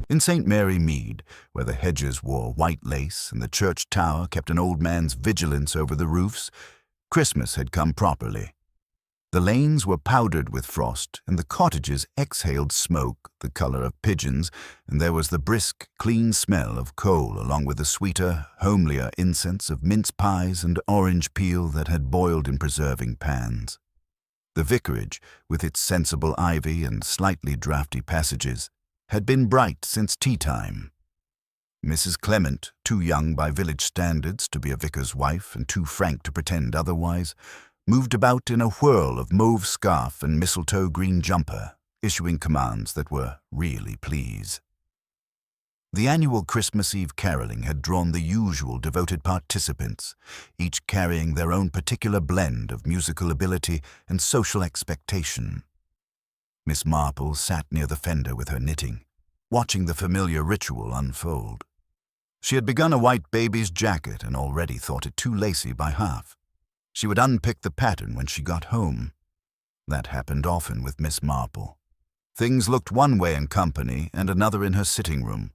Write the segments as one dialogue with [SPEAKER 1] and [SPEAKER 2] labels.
[SPEAKER 1] In St. Mary Mead, where the hedges wore white lace and the church tower kept an old man's vigilance over the roofs, Christmas had come properly. The lanes were powdered with frost, and the cottages exhaled smoke the color of pigeons, and there was the brisk, clean smell of coal along with the sweeter, homelier incense of mince pies and orange peel that had boiled in preserving pans. The vicarage, with its sensible ivy and slightly draughty passages, had been bright since tea-time. Mrs. Clement, too young by village standards to be a vicar's wife and too frank to pretend otherwise, moved about in a whirl of mauve scarf and mistletoe green jumper, issuing commands that were really please. The annual Christmas Eve caroling had drawn the usual devoted participants, each carrying their own particular blend of musical ability and social expectation. Miss Marple sat near the fender with her knitting, watching the familiar ritual unfold. She had begun a white baby's jacket and already thought it too lacy by half. She would unpick the pattern when she got home. That happened often with Miss Marple. Things looked one way in company and another in her sitting room.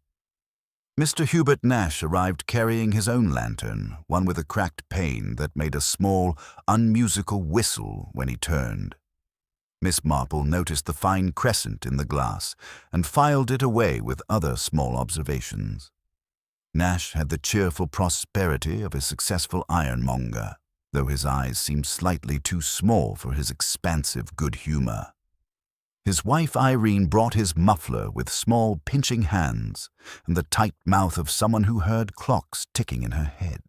[SPEAKER 1] Mr. Hubert Nash arrived carrying his own lantern, one with a cracked pane that made a small, unmusical whistle when he turned. Miss Marple noticed the fine crescent in the glass and filed it away with other small observations. Nash had the cheerful prosperity of a successful ironmonger, though his eyes seemed slightly too small for his expansive good humor. His wife Irene brought his muffler with small pinching hands and the tight mouth of someone who heard clocks ticking in her head.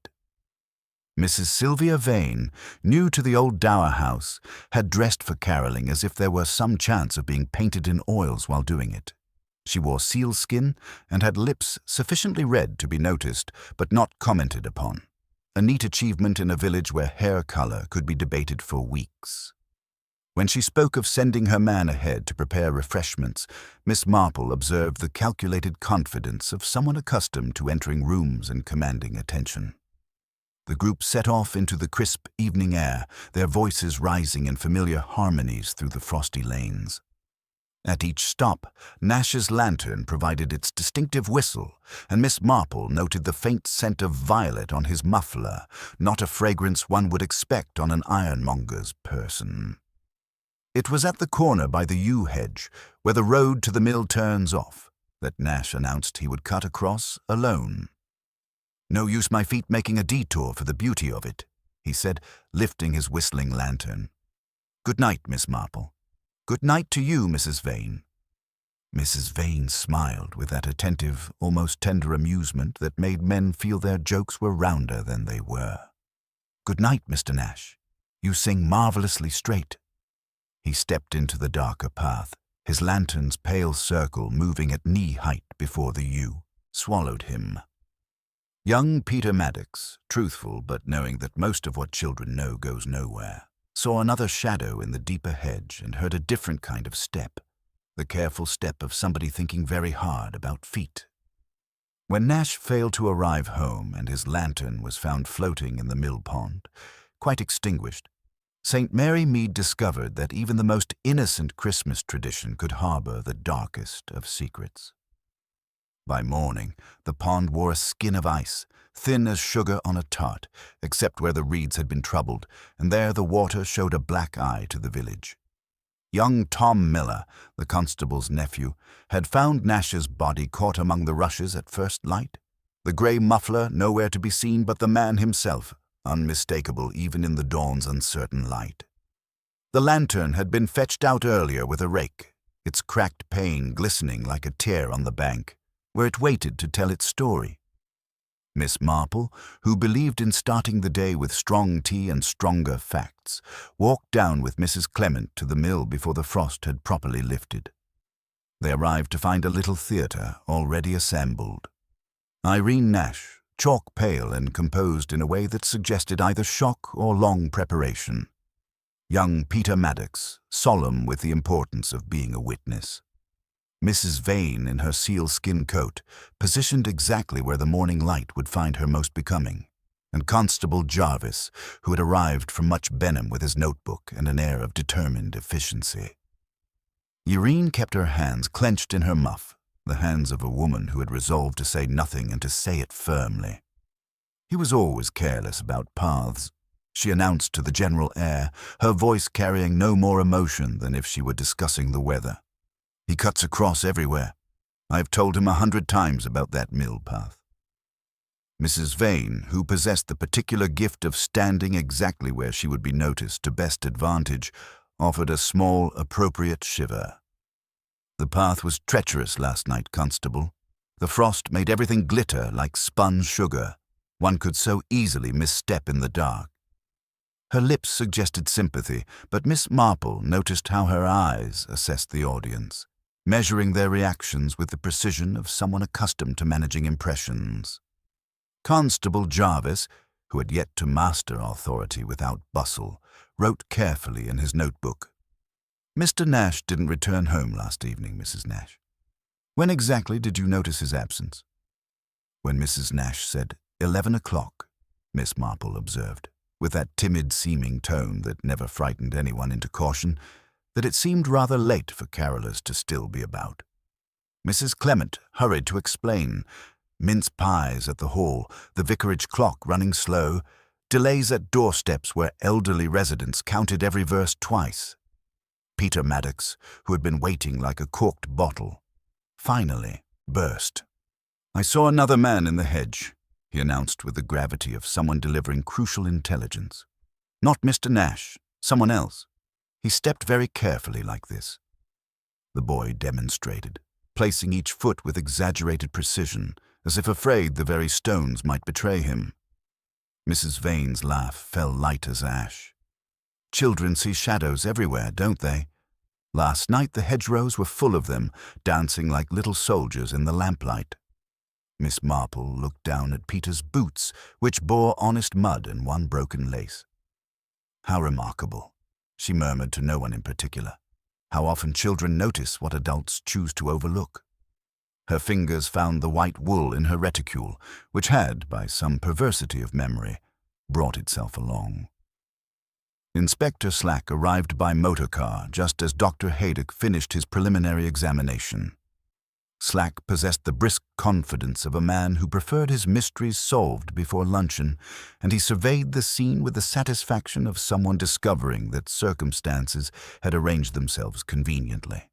[SPEAKER 1] Mrs. Sylvia Vane, new to the old dower house, had dressed for caroling as if there were some chance of being painted in oils while doing it. She wore sealskin and had lips sufficiently red to be noticed but not commented upon, a neat achievement in a village where hair color could be debated for weeks. When she spoke of sending her man ahead to prepare refreshments, Miss Marple observed the calculated confidence of someone accustomed to entering rooms and commanding attention. The group set off into the crisp evening air, their voices rising in familiar harmonies through the frosty lanes. At each stop, Nash's lantern provided its distinctive whistle, and Miss Marple noted the faint scent of violet on his muffler, not a fragrance one would expect on an ironmonger's person. It was at the corner by the yew hedge, where the road to the mill turns off, that Nash announced he would cut across alone. "No use my feet making a detour for the beauty of it," he said, lifting his whistling lantern. "Good night, Miss Marple. Good night to you, Mrs. Vane." Mrs. Vane smiled with that attentive, almost tender amusement that made men feel their jokes were rounder than they were. "Good night, Mr. Nash. You sing marvelously straight." He stepped into the darker path, his lantern's pale circle moving at knee-height before the yew, swallowed him. Young Peter Maddox, truthful but knowing that most of what children know goes nowhere, saw another shadow in the deeper hedge and heard a different kind of step, the careful step of somebody thinking very hard about feet. When Nash failed to arrive home and his lantern was found floating in the mill pond, quite extinguished, St. Mary Mead discovered that even the most innocent Christmas tradition could harbor the darkest of secrets. By morning, the pond wore a skin of ice, thin as sugar on a tart, except where the reeds had been troubled, and there the water showed a black eye to the village. Young Tom Miller, the constable's nephew, had found Nash's body caught among the rushes at first light, the grey muffler nowhere to be seen but the man himself, unmistakable even in the dawn's uncertain light. The lantern had been fetched out earlier with a rake, its cracked pane glistening like a tear on the bank, where it waited to tell its story. Miss Marple, who believed in starting the day with strong tea and stronger facts, walked down with Mrs. Clement to the mill before the frost had properly lifted. They arrived to find a little theatre already assembled. Irene Nash, chalk pale and composed in a way that suggested either shock or long preparation. Young Peter Maddox, solemn with the importance of being a witness. Mrs. Vane, in her sealskin coat, positioned exactly where the morning light would find her most becoming, and Constable Jarvis, who had arrived from Much Benham with his notebook and an air of determined efficiency. Irene kept her hands clenched in her muff, the hands of a woman who had resolved to say nothing and to say it firmly. He was always careless about paths, she announced to the general air, her voice carrying no more emotion than if she were discussing the weather. He cuts across everywhere. I've told him 100 times about that mill path. Mrs. Vane, who possessed the particular gift of standing exactly where she would be noticed to best advantage, offered a small, appropriate shiver. The path was treacherous last night, Constable. The frost made everything glitter like spun sugar. One could so easily misstep in the dark. Her lips suggested sympathy, but Miss Marple noticed how her eyes assessed the audience, measuring their reactions with the precision of someone accustomed to managing impressions. Constable Jarvis, who had yet to master authority without bustle, wrote carefully in his notebook. "Mr. Nash didn't return home last evening, Mrs. Nash. When exactly did you notice his absence?" When Mrs. Nash said 11 o'clock, Miss Marple observed, with that timid-seeming tone that never frightened anyone into caution, that it seemed rather late for carolers to still be about. Mrs. Clement hurried to explain. Mince pies at the hall, the vicarage clock running slow, delays at doorsteps where elderly residents counted every verse twice. Peter Maddox, who had been waiting like a corked bottle, finally burst. "I saw another man in the hedge," he announced with the gravity of someone delivering crucial intelligence. "Not Mr. Nash, someone else. He stepped very carefully like this." The boy demonstrated, placing each foot with exaggerated precision, as if afraid the very stones might betray him. Mrs. Vane's laugh fell light as ash. "Children see shadows everywhere, don't they? Last night the hedgerows were full of them, dancing like little soldiers in the lamplight." Miss Marple looked down at Peter's boots, which bore honest mud and one broken lace. "How remarkable," she murmured to no one in particular. "How often children notice what adults choose to overlook." Her fingers found the white wool in her reticule, which had, by some perversity of memory, brought itself along. Inspector Slack arrived by motor car just as Dr. Haydock finished his preliminary examination. Slack possessed the brisk confidence of a man who preferred his mysteries solved before luncheon, and he surveyed the scene with the satisfaction of someone discovering that circumstances had arranged themselves conveniently.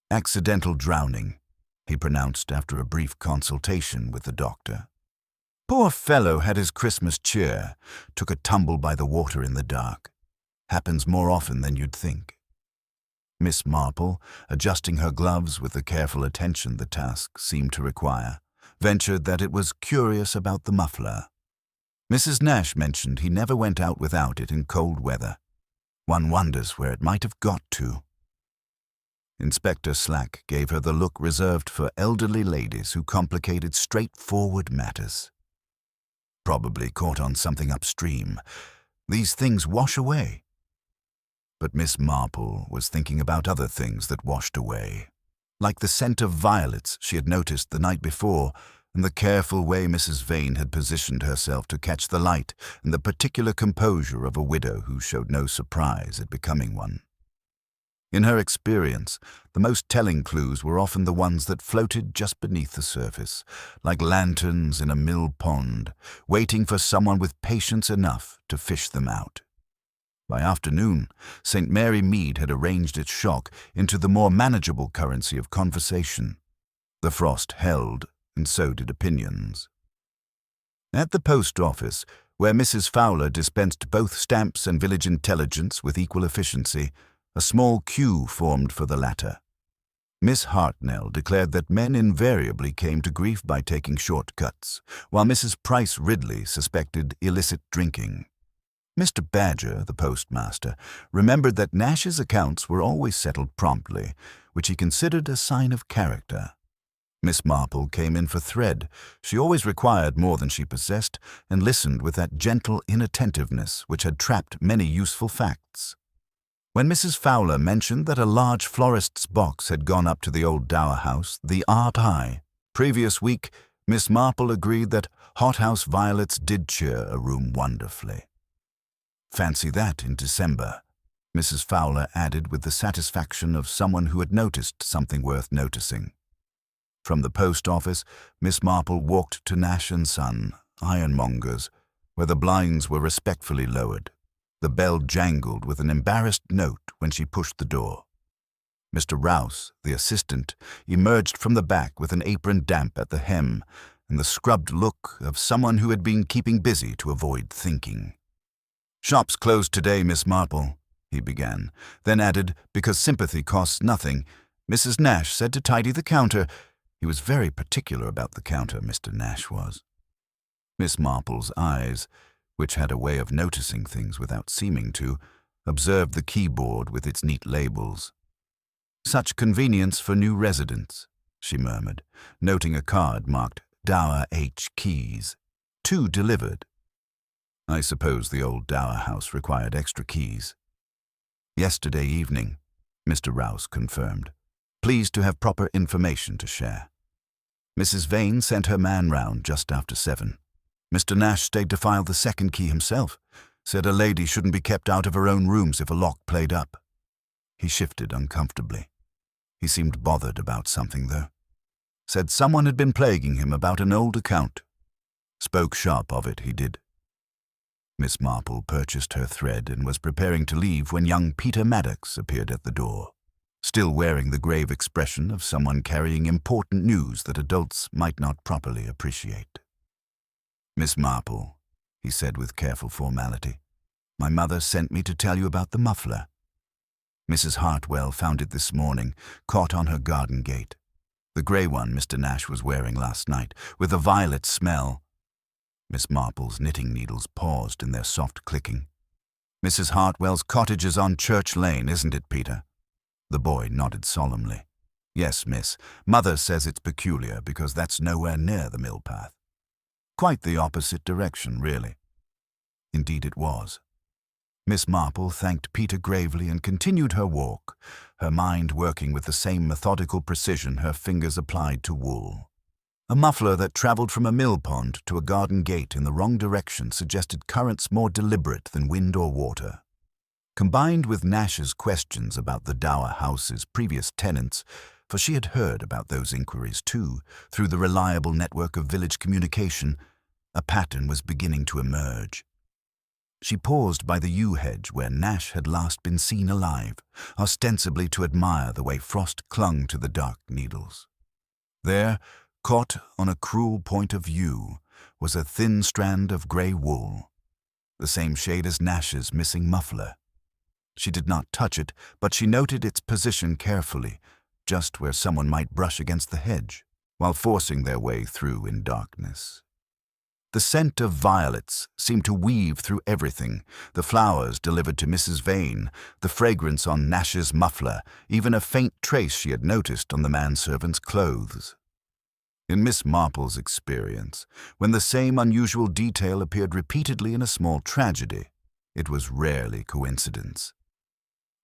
[SPEAKER 1] "Accidental drowning," he pronounced after a brief consultation with the doctor. "Poor fellow had his Christmas cheer, took a tumble by the water in the dark. Happens more often than you'd think." Miss Marple, adjusting her gloves with the careful attention the task seemed to require, ventured that it was curious about the muffler. Mrs. Nash mentioned he never went out without it in cold weather. One wonders where it might have got to. Inspector Slack gave her the look reserved for elderly ladies who complicated straightforward matters. "Probably caught on something upstream. These things wash away." But Miss Marple was thinking about other things that washed away, like the scent of violets she had noticed the night before, and the careful way Mrs. Vane had positioned herself to catch the light, and the particular composure of a widow who showed no surprise at becoming one. In her experience, the most telling clues were often the ones that floated just beneath the surface, like lanterns in a mill pond, waiting for someone with patience enough to fish them out. By afternoon, St. Mary Mead had arranged its shock into the more manageable currency of conversation. The frost held, and so did opinions. At the post office, where Mrs. Fowler dispensed both stamps and village intelligence with equal efficiency, a small queue formed for the latter. Miss Hartnell declared that men invariably came to grief by taking shortcuts, while Mrs. Price Ridley suspected illicit drinking. Mr. Badger, the postmaster, remembered that Nash's accounts were always settled promptly, which he considered a sign of character. Miss Marple came in for thread. She always required more than she possessed, and listened with that gentle inattentiveness which had trapped many useful facts. When Mrs. Fowler mentioned that a large florist's box had gone up to the old dower house, the pie, previous week, Miss Marple agreed that hothouse violets did cheer a room wonderfully. "Fancy that in December," Mrs. Fowler added with the satisfaction of someone who had noticed something worth noticing. From the post office, Miss Marple walked to Nash and Son, ironmongers, where the blinds were respectfully lowered. The bell jangled with an embarrassed note when she pushed the door. Mr. Rouse, the assistant, emerged from the back with an apron damp at the hem and the scrubbed look of someone who had been keeping busy to avoid thinking. "Shop's closed today, Miss Marple," he began, then added, because sympathy costs nothing, "Mrs. Nash said to tidy the counter." He was very particular about the counter, Mr. Nash was. Miss Marple's eyes, which had a way of noticing things without seeming to, observed the keyboard with its neat labels. "Such convenience for new residents," she murmured, noting a card marked Dower H. Keys. 2 delivered. I suppose the old Dower house required extra keys. "Yesterday evening," Mr. Rouse confirmed. "Pleased to have proper information to share. Mrs. Vane sent her man round just after 7. Mr. Nash stayed to file the second key himself. Said a lady shouldn't be kept out of her own rooms if a lock played up." He shifted uncomfortably. He seemed bothered about something, though. Said someone had been plaguing him about an old account. Spoke sharp of it, he did. Miss Marple purchased her thread and was preparing to leave when young Peter Maddox appeared at the door, still wearing the grave expression of someone carrying important news that adults might not properly appreciate. "Miss Marple," he said with careful formality, "my mother sent me to tell you about the muffler. Mrs. Hartwell found it this morning, caught on her garden gate. The grey one Mr. Nash was wearing last night, with a violet smell." Miss Marple's knitting needles paused in their soft clicking. "Mrs. Hartwell's cottage is on Church Lane, isn't it, Peter?" The boy nodded solemnly. "Yes, miss. Mother says it's peculiar because that's nowhere near the mill path. Quite the opposite direction, really." Indeed it was. Miss Marple thanked Peter gravely and continued her walk, her mind working with the same methodical precision her fingers applied to wool. A muffler that travelled from a mill pond to a garden gate in the wrong direction suggested currents more deliberate than wind or water. Combined with Nash's questions about the Dower house's previous tenants, for she had heard about those inquiries too, through the reliable network of village communication, a pattern was beginning to emerge. She paused by the yew hedge where Nash had last been seen alive, ostensibly to admire the way frost clung to the dark needles. There, caught on a cruel point of yew, was a thin strand of grey wool, the same shade as Nash's missing muffler. She did not touch it, but she noted its position carefully, just where someone might brush against the hedge, while forcing their way through in darkness. The scent of violets seemed to weave through everything, the flowers delivered to Mrs. Vane, the fragrance on Nash's muffler, even a faint trace she had noticed on the manservant's clothes. In Miss Marple's experience, when the same unusual detail appeared repeatedly in a small tragedy, it was rarely coincidence.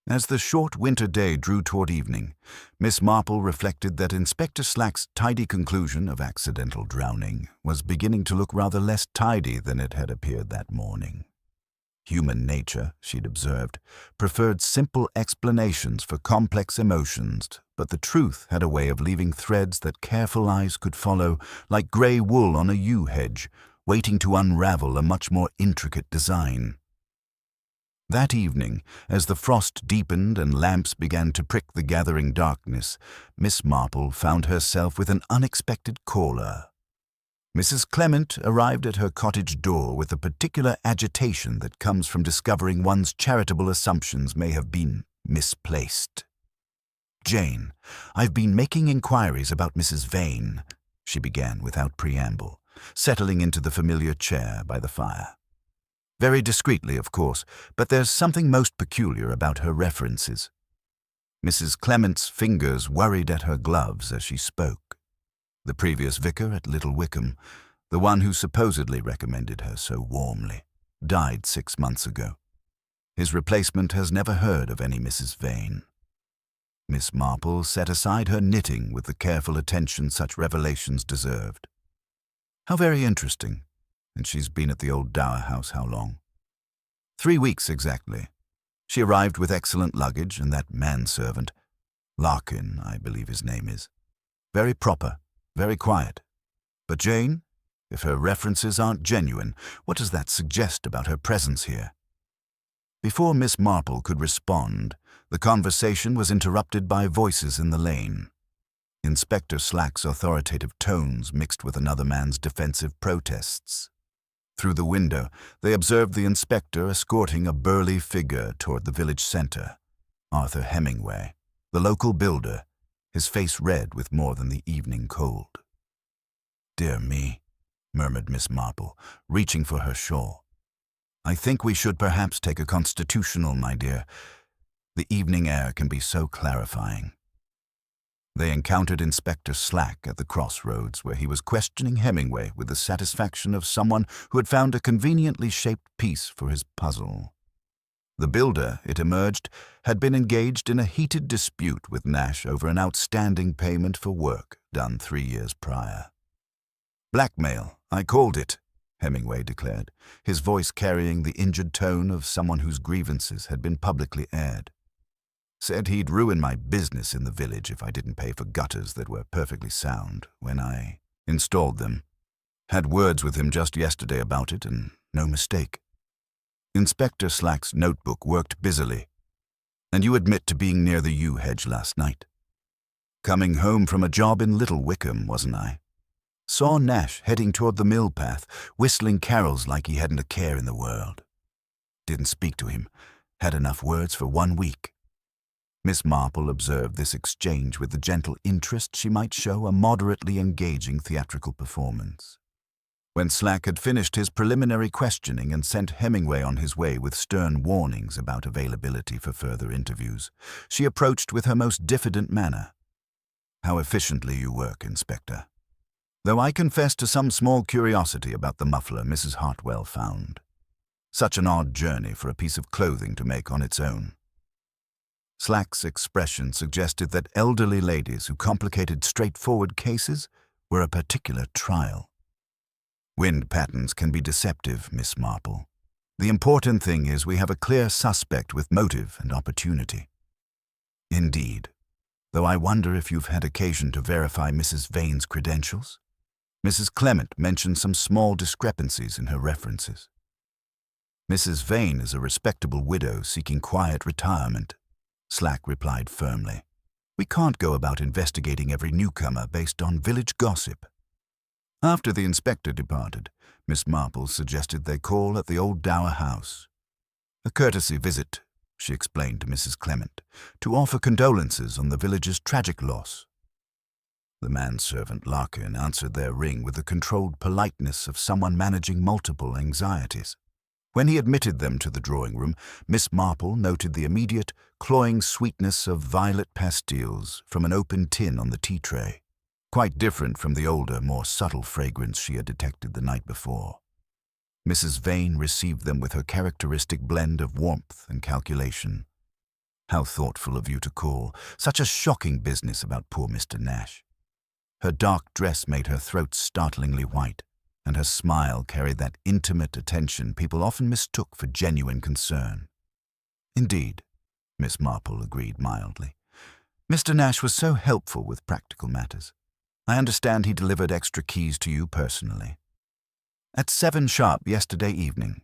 [SPEAKER 1] As the short winter day drew toward evening, Miss Marple reflected that Inspector Slack's tidy conclusion of accidental drowning was beginning to look rather less tidy than it had appeared that morning. Human nature, she'd observed, preferred simple explanations for complex emotions, but the truth had a way of leaving threads that careful eyes could follow, like grey wool on a yew hedge, waiting to unravel a much more intricate design. That evening, as the frost deepened and lamps began to prick the gathering darkness, Miss Marple found herself with an unexpected caller. Mrs. Clement arrived at her cottage door with the particular agitation that comes from discovering one's charitable assumptions may have been misplaced. "Jane, I've been making inquiries about Mrs. Vane," she began without preamble, settling into the familiar chair by the fire. "Very discreetly, of course, but there's something most peculiar about her references." Mrs. Clement's fingers worried at her gloves as she spoke. The previous vicar at Little Wickham, the one who supposedly recommended her so warmly, died 6 months ago. His replacement has never heard of any Mrs. Vane. Miss Marple set aside her knitting with the careful attention such revelations deserved. "How very interesting. And she's been at the old Dower house how long?" 3 weeks exactly. She arrived with excellent luggage, and that manservant, Larkin, I believe his name is, very proper, Very quiet. But Jane, if her references aren't genuine, what does that suggest about her presence here? Before Miss Marple could respond, the conversation was interrupted by voices in the lane. Inspector Slack's authoritative tones mixed with another man's defensive protests. Through the window, they observed the inspector escorting a burly figure toward the village center, Arthur Hemingway, the local builder, his face red with more than the evening cold. "Dear me," murmured Miss Marple, reaching for her shawl. "I think we should perhaps take a constitutional, my dear. The evening air can be so clarifying." They encountered Inspector Slack at the crossroads, where he was questioning Hemingway with the satisfaction of someone who had found a conveniently shaped piece for his puzzle. The builder, it emerged, had been engaged in a heated dispute with Nash over an outstanding payment for work done 3 years prior. "Blackmail, I called it," Hemingway declared, his voice carrying the injured tone of someone whose grievances had been publicly aired. "Said he'd ruin my business in the village if I didn't pay for gutters that were perfectly sound when I installed them. Had words with him just yesterday about it, and no mistake." Inspector Slack's notebook worked busily. "And you admit to being near the yew hedge last night?" "Coming home from a job in Little Wickham, wasn't I? Saw Nash heading toward the mill path, whistling carols like he hadn't a care in the world. Didn't speak to him. Had enough words for 1 week." Miss Marple observed this exchange with the gentle interest she might show a moderately engaging theatrical performance. When Slack had finished his preliminary questioning and sent Hemingway on his way with stern warnings about availability for further interviews, she approached with her most diffident manner. "How efficiently you work, Inspector. Though I confess to some small curiosity about the muffler Mrs. Hartwell found. Such an odd journey for a piece of clothing to make on its own." Slack's expression suggested that elderly ladies who complicated straightforward cases were a particular trial. "Wind patterns can be deceptive, Miss Marple. The important thing is we have a clear suspect with motive and opportunity." "Indeed. Though I wonder if you've had occasion to verify Mrs. Vane's credentials. Mrs. Clement mentioned some small discrepancies in her references." "Mrs. Vane is a respectable widow seeking quiet retirement," Slack replied firmly. "We can't go about investigating every newcomer based on village gossip." After the inspector departed, Miss Marple suggested they call at the old dower house. "A courtesy visit," she explained to Mrs. Clement, "to offer condolences on the village's tragic loss." The manservant Larkin answered their ring with the controlled politeness of someone managing multiple anxieties. When he admitted them to the drawing room, Miss Marple noted the immediate, cloying sweetness of violet pastilles from an open tin on the tea tray, quite different from the older, more subtle fragrance she had detected the night before. Mrs. Vane received them with her characteristic blend of warmth and calculation. "How thoughtful of you to call. Such a shocking business about poor Mr. Nash." Her dark dress made her throat startlingly white, and her smile carried that intimate attention people often mistook for genuine concern. "Indeed," Miss Marple agreed mildly. "Mr. Nash was so helpful with practical matters. I understand he delivered extra keys to you personally." "At 7 sharp yesterday evening,"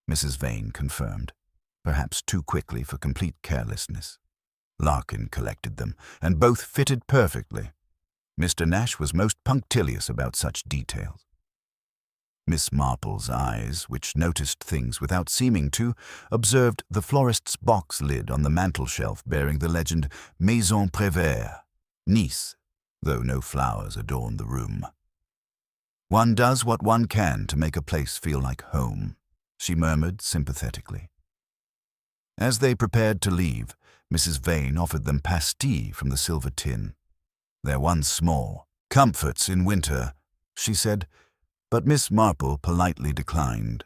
[SPEAKER 1] Mrs. Vane confirmed, perhaps too quickly for complete carelessness. Larkin collected them, and both fitted perfectly. Mr. Nash was most punctilious about such details. Miss Marple's eyes, which noticed things without seeming to, observed the florist's box lid on the mantel-shelf bearing the legend Maison Prévert, Nice, though no flowers adorned the room. "One does what one can to make a place feel like home," she murmured sympathetically. As they prepared to leave, Mrs. Vane offered them pastilles from the silver tin. "They're one small. Comforts in winter," she said, but Miss Marple politely declined,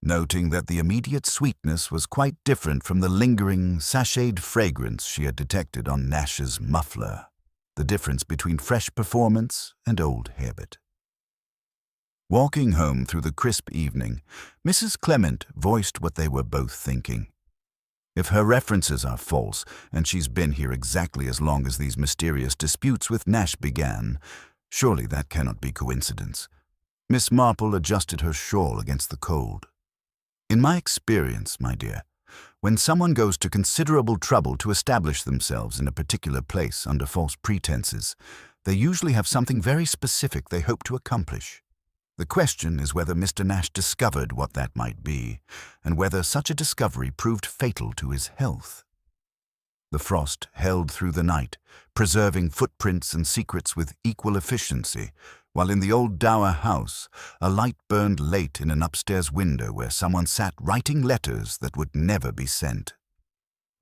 [SPEAKER 1] noting that the immediate sweetness was quite different from the lingering, sachèd fragrance she had detected on Nash's muffler, the difference between fresh performance and old habit. Walking home through the crisp evening, Mrs. Clement voiced what they were both thinking. If her references are false, and she's been here exactly as long as these mysterious disputes with Nash began, Surely that cannot be coincidence. Miss Marple adjusted her shawl against the cold. In my experience, my dear, when someone goes to considerable trouble to establish themselves in a particular place under false pretenses, they usually have something very specific they hope to accomplish. The question is whether Mr. Nash discovered what that might be, and whether such a discovery proved fatal to his health. The frost held through the night, preserving footprints and secrets with equal efficiency, while in the old dower house, a light burned late in an upstairs window where someone sat writing letters that would never be sent.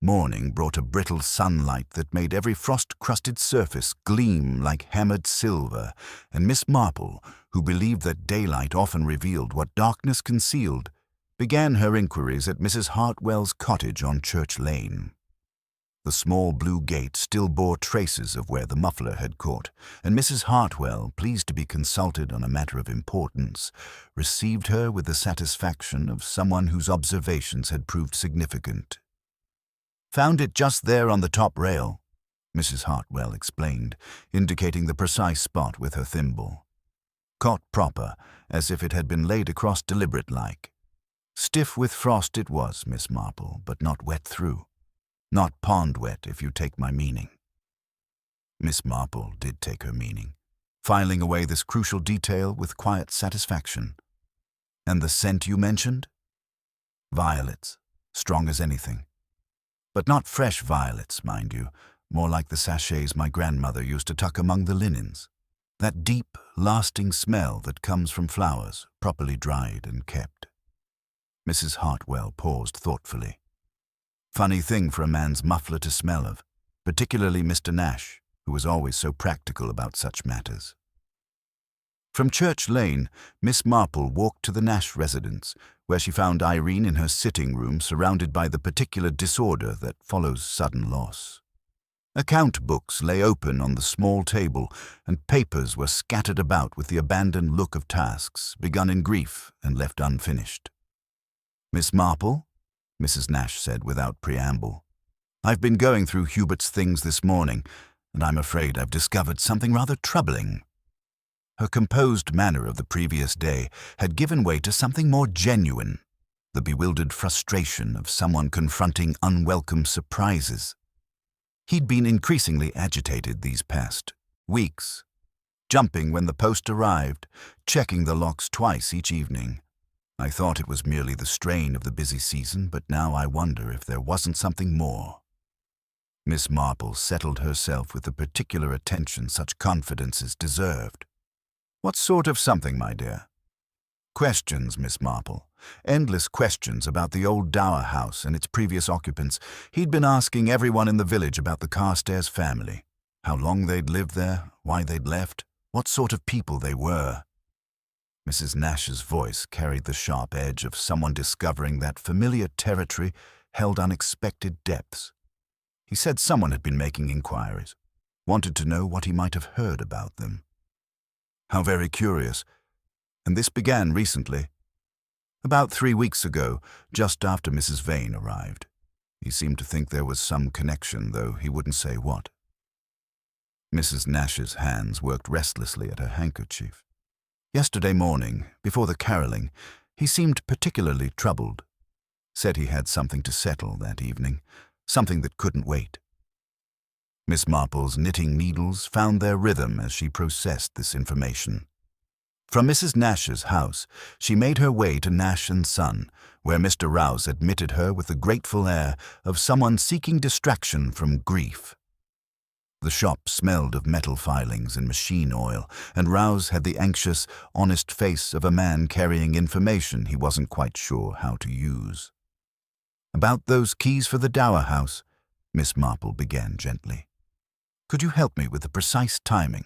[SPEAKER 1] Morning brought a brittle sunlight that made every frost-crusted surface gleam like hammered silver, and Miss Marple, who believed that daylight often revealed what darkness concealed, began her inquiries at Mrs. Hartwell's cottage on Church Lane. The small blue gate still bore traces of where the muffler had caught, and Mrs. Hartwell, pleased to be consulted on a matter of importance, received her with the satisfaction of someone whose observations had proved significant. "Found it just there on the top rail," Mrs. Hartwell explained, indicating the precise spot with her thimble. "Caught proper, as if it had been laid across deliberate-like. Stiff with frost it was, Miss Marple, but not wet through. Not pond wet, if you take my meaning." Miss Marple did take her meaning, filing away this crucial detail with quiet satisfaction. "And the scent you mentioned?" "Violets, strong as anything. But not fresh violets, mind you, more like the sachets my grandmother used to tuck among the linens. That deep, lasting smell that comes from flowers, properly dried and kept." Mrs. Hartwell paused thoughtfully. Funny thing for a man's muffler to smell of, particularly Mr. Nash, who was always so practical about such matters. From Church Lane, Miss Marple walked to the Nash residence, where she found Irene in her sitting room surrounded by the particular disorder that follows sudden loss. Account books lay open on the small table, and papers were scattered about with the abandoned look of tasks begun in grief and left unfinished. "Miss Marple?" Mrs. Nash said without preamble. "I've been going through Hubert's things this morning, and I'm afraid I've discovered something rather troubling." Her composed manner of the previous day had given way to something more genuine, the bewildered frustration of someone confronting unwelcome surprises. He'd been increasingly agitated these past weeks, jumping when the post arrived, checking the locks twice each evening. I thought it was merely the strain of the busy season, but now I wonder if there wasn't something more. Miss Marple settled herself with the particular attention such confidences deserved. "What sort of something, my dear?" "Questions, Miss Marple. Endless questions about the old dower house and its previous occupants. He'd been asking everyone in the village about the Carstairs family. How long they'd lived there, why they'd left, what sort of people they were." Mrs. Nash's voice carried the sharp edge of someone discovering that familiar territory held unexpected depths. He said someone had been making inquiries, wanted to know what he might have heard about them. "How very curious. And this began recently?" "About 3 weeks ago, just after Mrs. Vane arrived. He seemed to think there was some connection, though he wouldn't say what." Mrs. Nash's hands worked restlessly at her handkerchief. "Yesterday morning, before the carolling, he seemed particularly troubled. Said he had something to settle that evening, something that couldn't wait." Miss Marple's knitting needles found their rhythm as she processed this information. From Mrs. Nash's house, she made her way to Nash and Son, where Mr. Rouse admitted her with the grateful air of someone seeking distraction from grief. The shop smelled of metal filings and machine oil, and Rouse had the anxious, honest face of a man carrying information he wasn't quite sure how to use. "About those keys for the dower house," Miss Marple began gently. "Could you help me with the precise timing?"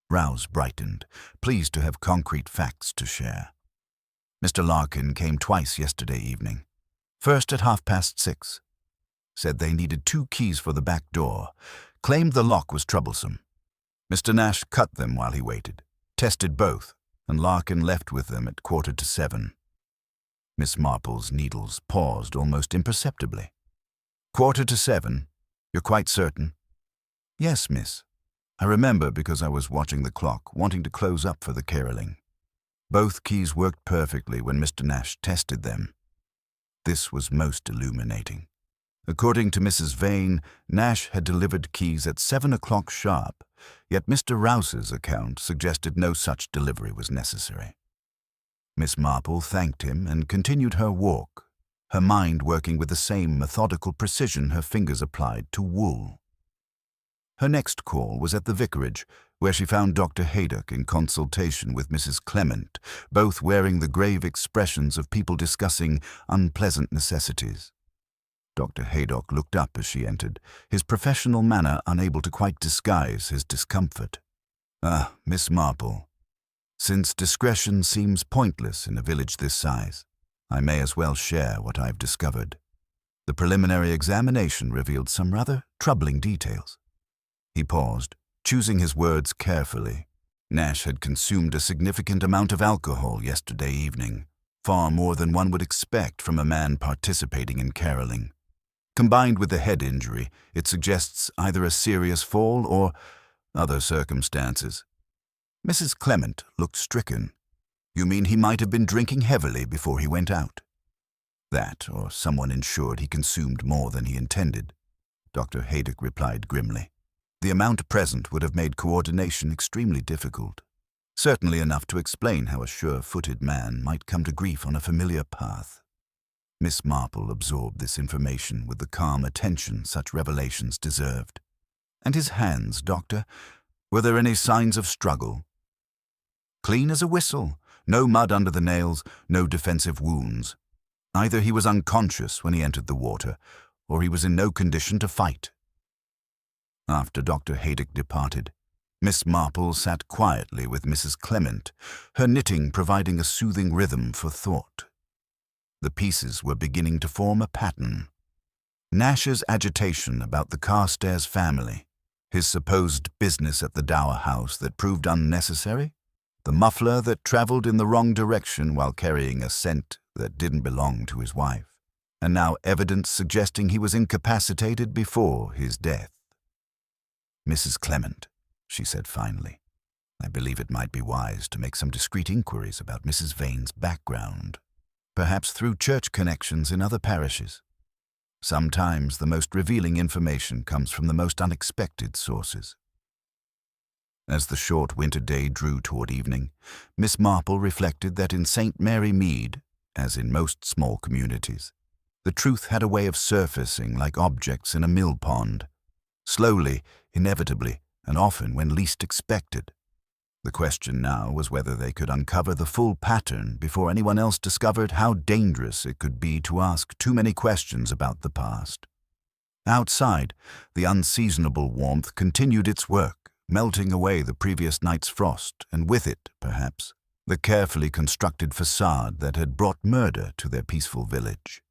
[SPEAKER 1] Rouse brightened, pleased to have concrete facts to share. "Mr. Larkin came twice yesterday evening. First at 6:30. Said they needed 2 keys for the back door. Claimed the lock was troublesome. Mr. Nash cut them while he waited, tested both, and Larkin left with them at 7:15. Miss Marple's needles paused almost imperceptibly. 7:15? You're quite certain?" "Yes, miss." I remember because I was watching the clock, wanting to close up for the caroling. Both keys worked perfectly when Mr. Nash tested them. This was most illuminating. According to Mrs. Vane, Nash had delivered keys at 7 o'clock sharp, yet Mr. Rouse's account suggested no such delivery was necessary. Miss Marple thanked him and continued her walk, her mind working with the same methodical precision her fingers applied to wool. Her next call was at the vicarage, where she found Dr. Haydock in consultation with Mrs. Clement, both wearing the grave expressions of people discussing unpleasant necessities. Dr. Haydock looked up as she entered, his professional manner unable to quite disguise his discomfort. "Ah, Miss Marple, since discretion seems pointless in a village this size, I may as well share what I've discovered. The preliminary examination revealed some rather troubling details." He paused, choosing his words carefully. Nash had consumed a significant amount of alcohol yesterday evening, far more than one would expect from a man participating in caroling. Combined with the head injury, it suggests either a serious fall or other circumstances. Mrs. Clement looked stricken. "You mean he might have been drinking heavily before he went out?" "That, or someone ensured he consumed more than he intended," Dr. Haydock replied grimly. "The amount present would have made coordination extremely difficult, certainly enough to explain how a sure-footed man might come to grief on a familiar path." Miss Marple absorbed this information with the calm attention such revelations deserved. "And his hands, doctor? Were there any signs of struggle?" "Clean as a whistle. No mud under the nails, no defensive wounds. Either he was unconscious when he entered the water, or he was in no condition to fight." After Dr. Haydock departed, Miss Marple sat quietly with Mrs. Clement, her knitting providing a soothing rhythm for thought. The pieces were beginning to form a pattern. Nash's agitation about the Carstairs family, his supposed business at the dower house that proved unnecessary, the muffler that traveled in the wrong direction while carrying a scent that didn't belong to his wife, and now evidence suggesting he was incapacitated before his death. "Mrs. Clement," she said finally, "I believe it might be wise to make some discreet inquiries about Mrs. Vane's background, perhaps through church connections in other parishes. Sometimes the most revealing information comes from the most unexpected sources." As the short winter day drew toward evening, Miss Marple reflected that in St. Mary Mead, as in most small communities, the truth had a way of surfacing like objects in a mill pond, slowly, inevitably, and often when least expected. The question now was whether they could uncover the full pattern before anyone else discovered how dangerous it could be to ask too many questions about the past. Outside, the unseasonable warmth continued its work, melting away the previous night's frost, and with it, perhaps, the carefully constructed facade that had brought murder to their peaceful village.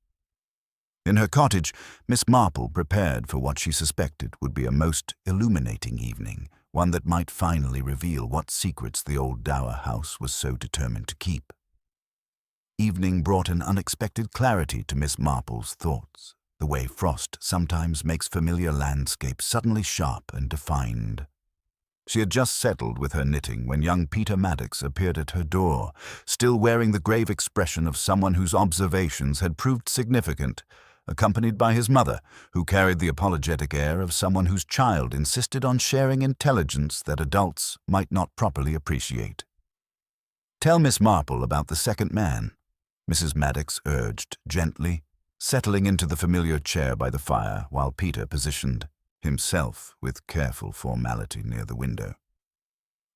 [SPEAKER 1] In her cottage, Miss Marple prepared for what she suspected would be a most illuminating evening, one that might finally reveal what secrets the old dower house was so determined to keep. Evening brought an unexpected clarity to Miss Marple's thoughts, the way frost sometimes makes familiar landscapes suddenly sharp and defined. She had just settled with her knitting when young Peter Maddox appeared at her door, still wearing the grave expression of someone whose observations had proved significant, accompanied by his mother, who carried the apologetic air of someone whose child insisted on sharing intelligence that adults might not properly appreciate. "Tell Miss Marple about the second man," Mrs. Maddox urged gently, settling into the familiar chair by the fire while Peter positioned himself with careful formality near the window.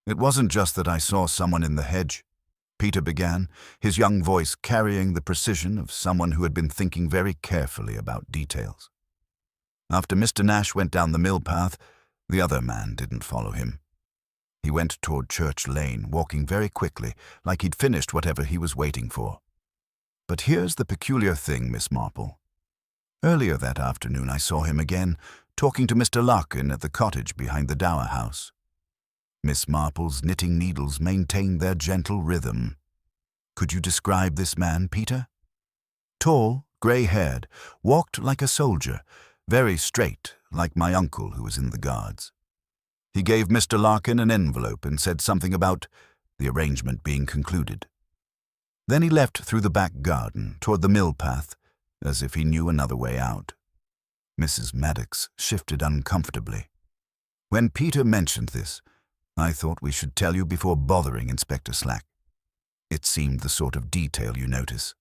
[SPEAKER 1] "It wasn't just that I saw someone in the hedge," Peter began, his young voice carrying the precision of someone who had been thinking very carefully about details. "After Mr. Nash went down the mill path, the other man didn't follow him. He went toward Church Lane, walking very quickly, like he'd finished whatever he was waiting for. But here's the peculiar thing, Miss Marple. Earlier that afternoon I saw him again, talking to Mr. Larkin at the cottage behind the dower house." Miss Marple's knitting needles maintained their gentle rhythm. "Could you describe this man, Peter?" "Tall, grey-haired, walked like a soldier, very straight, like my uncle who was in the Guards. He gave Mr. Larkin an envelope and said something about the arrangement being concluded. Then he left through the back garden toward the mill path, as if he knew another way out. Mrs. Maddox shifted uncomfortably. When Peter mentioned this, I thought we should tell you before bothering Inspector Slack. It seemed the sort of detail you notice.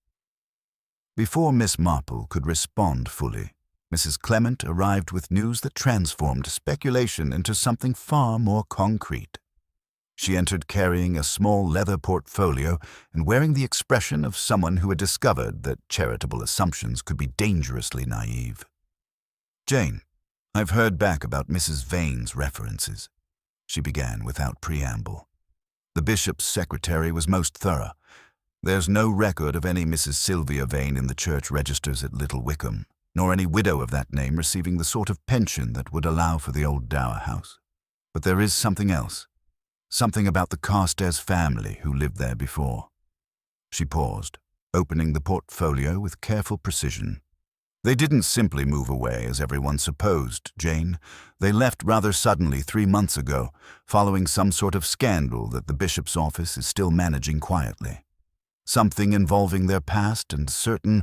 [SPEAKER 1] Before Miss Marple could respond fully, Mrs. Clement arrived with news that transformed speculation into something far more concrete. She entered carrying a small leather portfolio and wearing the expression of someone who had discovered that charitable assumptions could be dangerously naive. "Jane, I've heard back about Mrs. Vane's references," she began without preamble. "The bishop's secretary was most thorough. There's no record of any Mrs. Sylvia Vane in the church registers at Little Wickham, nor any widow of that name receiving the sort of pension that would allow for the old dower house. But there is something else. Something about the Carstairs family who lived there before." She paused, opening the portfolio with careful precision. "They didn't simply move away as everyone supposed, Jane. They left rather suddenly 3 months ago, following some sort of scandal that the bishop's office is still managing quietly. Something involving their past and certain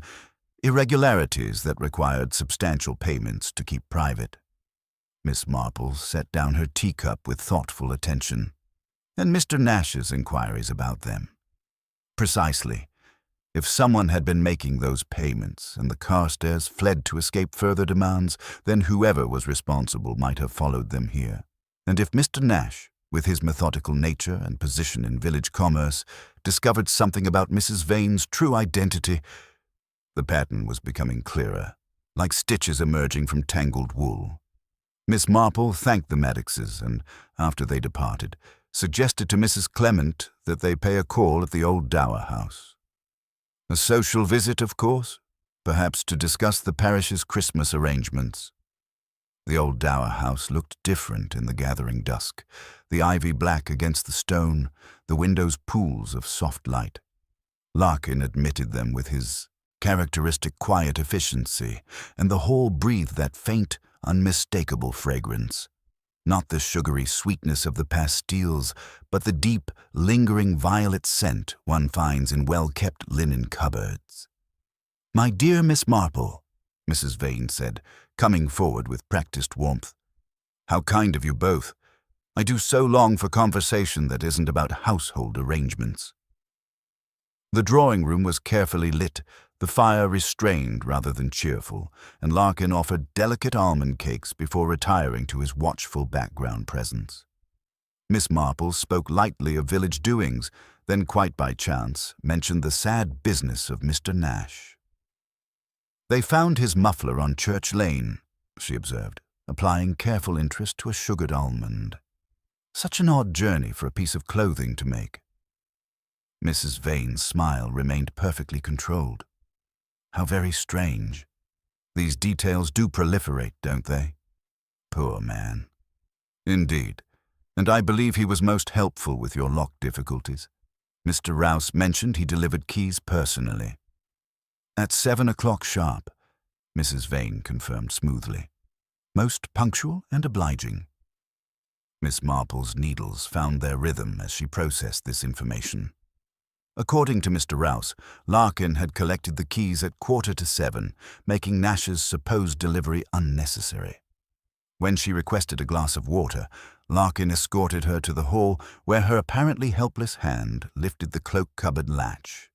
[SPEAKER 1] irregularities that required substantial payments to keep private." Miss Marple set down her teacup with thoughtful attention. "And Mr. Nash's inquiries about them." "Precisely. If someone had been making those payments and the Carstairs fled to escape further demands, then whoever was responsible might have followed them here. And if Mr. Nash, with his methodical nature and position in village commerce, discovered something about Mrs. Vane's true identity—" The pattern was becoming clearer, like stitches emerging from tangled wool. Miss Marple thanked the Maddoxes and, after they departed, suggested to Mrs. Clement that they pay a call at the old dower house. A social visit, of course, perhaps to discuss the parish's Christmas arrangements. The old dower house looked different in the gathering dusk, the ivy black against the stone, the windows pools of soft light. Larkin admitted them with his characteristic quiet efficiency, and the hall breathed that faint, unmistakable fragrance. Not the sugary sweetness of the pastilles, but the deep, lingering violet scent one finds in well-kept linen cupboards. "My dear Miss Marple," Mrs. Vane said, coming forward with practiced warmth. "How kind of you both. I do so long for conversation that isn't about household arrangements." The drawing room was carefully lit, the fire restrained rather than cheerful, and Larkin offered delicate almond cakes before retiring to his watchful background presence. Miss Marple spoke lightly of village doings, then quite by chance mentioned the sad business of Mr. Nash. "They found his muffler on Church Lane," she observed, applying careful interest to a sugared almond. "Such an odd journey for a piece of clothing to make." Mrs. Vane's smile remained perfectly controlled. "How very strange. These details do proliferate, don't they? Poor man." "Indeed, and I believe he was most helpful with your lock difficulties. Mr. Rouse mentioned he delivered keys personally." "At 7 o'clock sharp," Mrs. Vane confirmed smoothly. "Most punctual and obliging." Miss Marple's needles found their rhythm as she processed this information. According to Mr. Rouse, Larkin had collected the keys at 7:15, making Nash's supposed delivery unnecessary. When she requested a glass of water, Larkin escorted her to the hall where her apparently helpless hand lifted the cloak cupboard latch.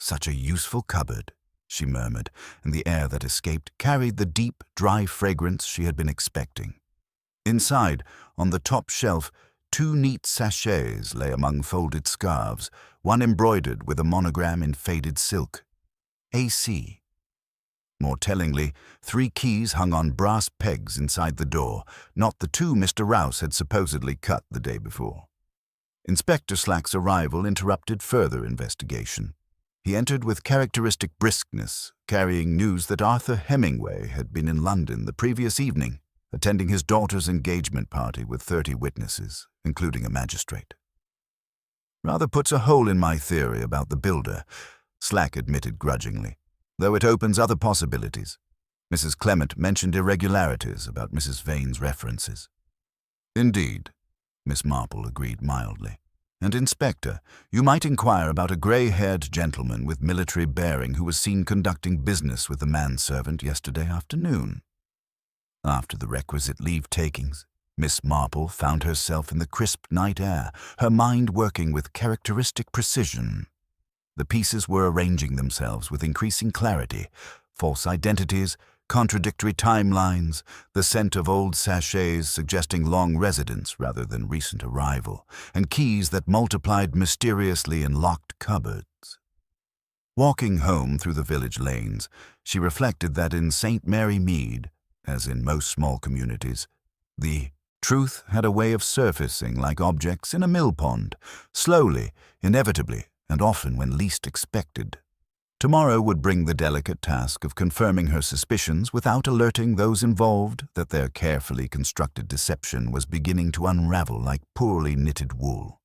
[SPEAKER 1] "Such a useful cupboard," she murmured, and the air that escaped carried the deep, dry fragrance she had been expecting. Inside, on the top shelf, 2 neat sachets lay among folded scarves, one embroidered with a monogram in faded silk. AC. More tellingly, 3 keys hung on brass pegs inside the door, not the 2 Mr. Rouse had supposedly cut the day before. Inspector Slack's arrival interrupted further investigation. He entered with characteristic briskness, carrying news that Arthur Hemingway had been in London the previous evening, attending his daughter's engagement party with 30 witnesses, including a magistrate. "Rather puts a hole in my theory about the builder," Slack admitted grudgingly, "though it opens other possibilities. Mrs. Clement mentioned irregularities about Mrs. Vane's references." Indeed, Miss Marple agreed mildly. And, Inspector, you might inquire about a grey-haired gentleman with military bearing who was seen conducting business with the manservant yesterday afternoon. After the requisite leave-takings, Miss Marple found herself in the crisp night air, her mind working with characteristic precision. The pieces were arranging themselves with increasing clarity: false identities, contradictory timelines, the scent of old sachets suggesting long residence rather than recent arrival, and keys that multiplied mysteriously in locked cupboards. Walking home through the village lanes, she reflected that in St. Mary Mead, as in most small communities, the truth had a way of surfacing like objects in a mill pond, slowly, inevitably, and often when least expected. Tomorrow would bring the delicate task of confirming her suspicions without alerting those involved that their carefully constructed deception was beginning to unravel like poorly knitted wool.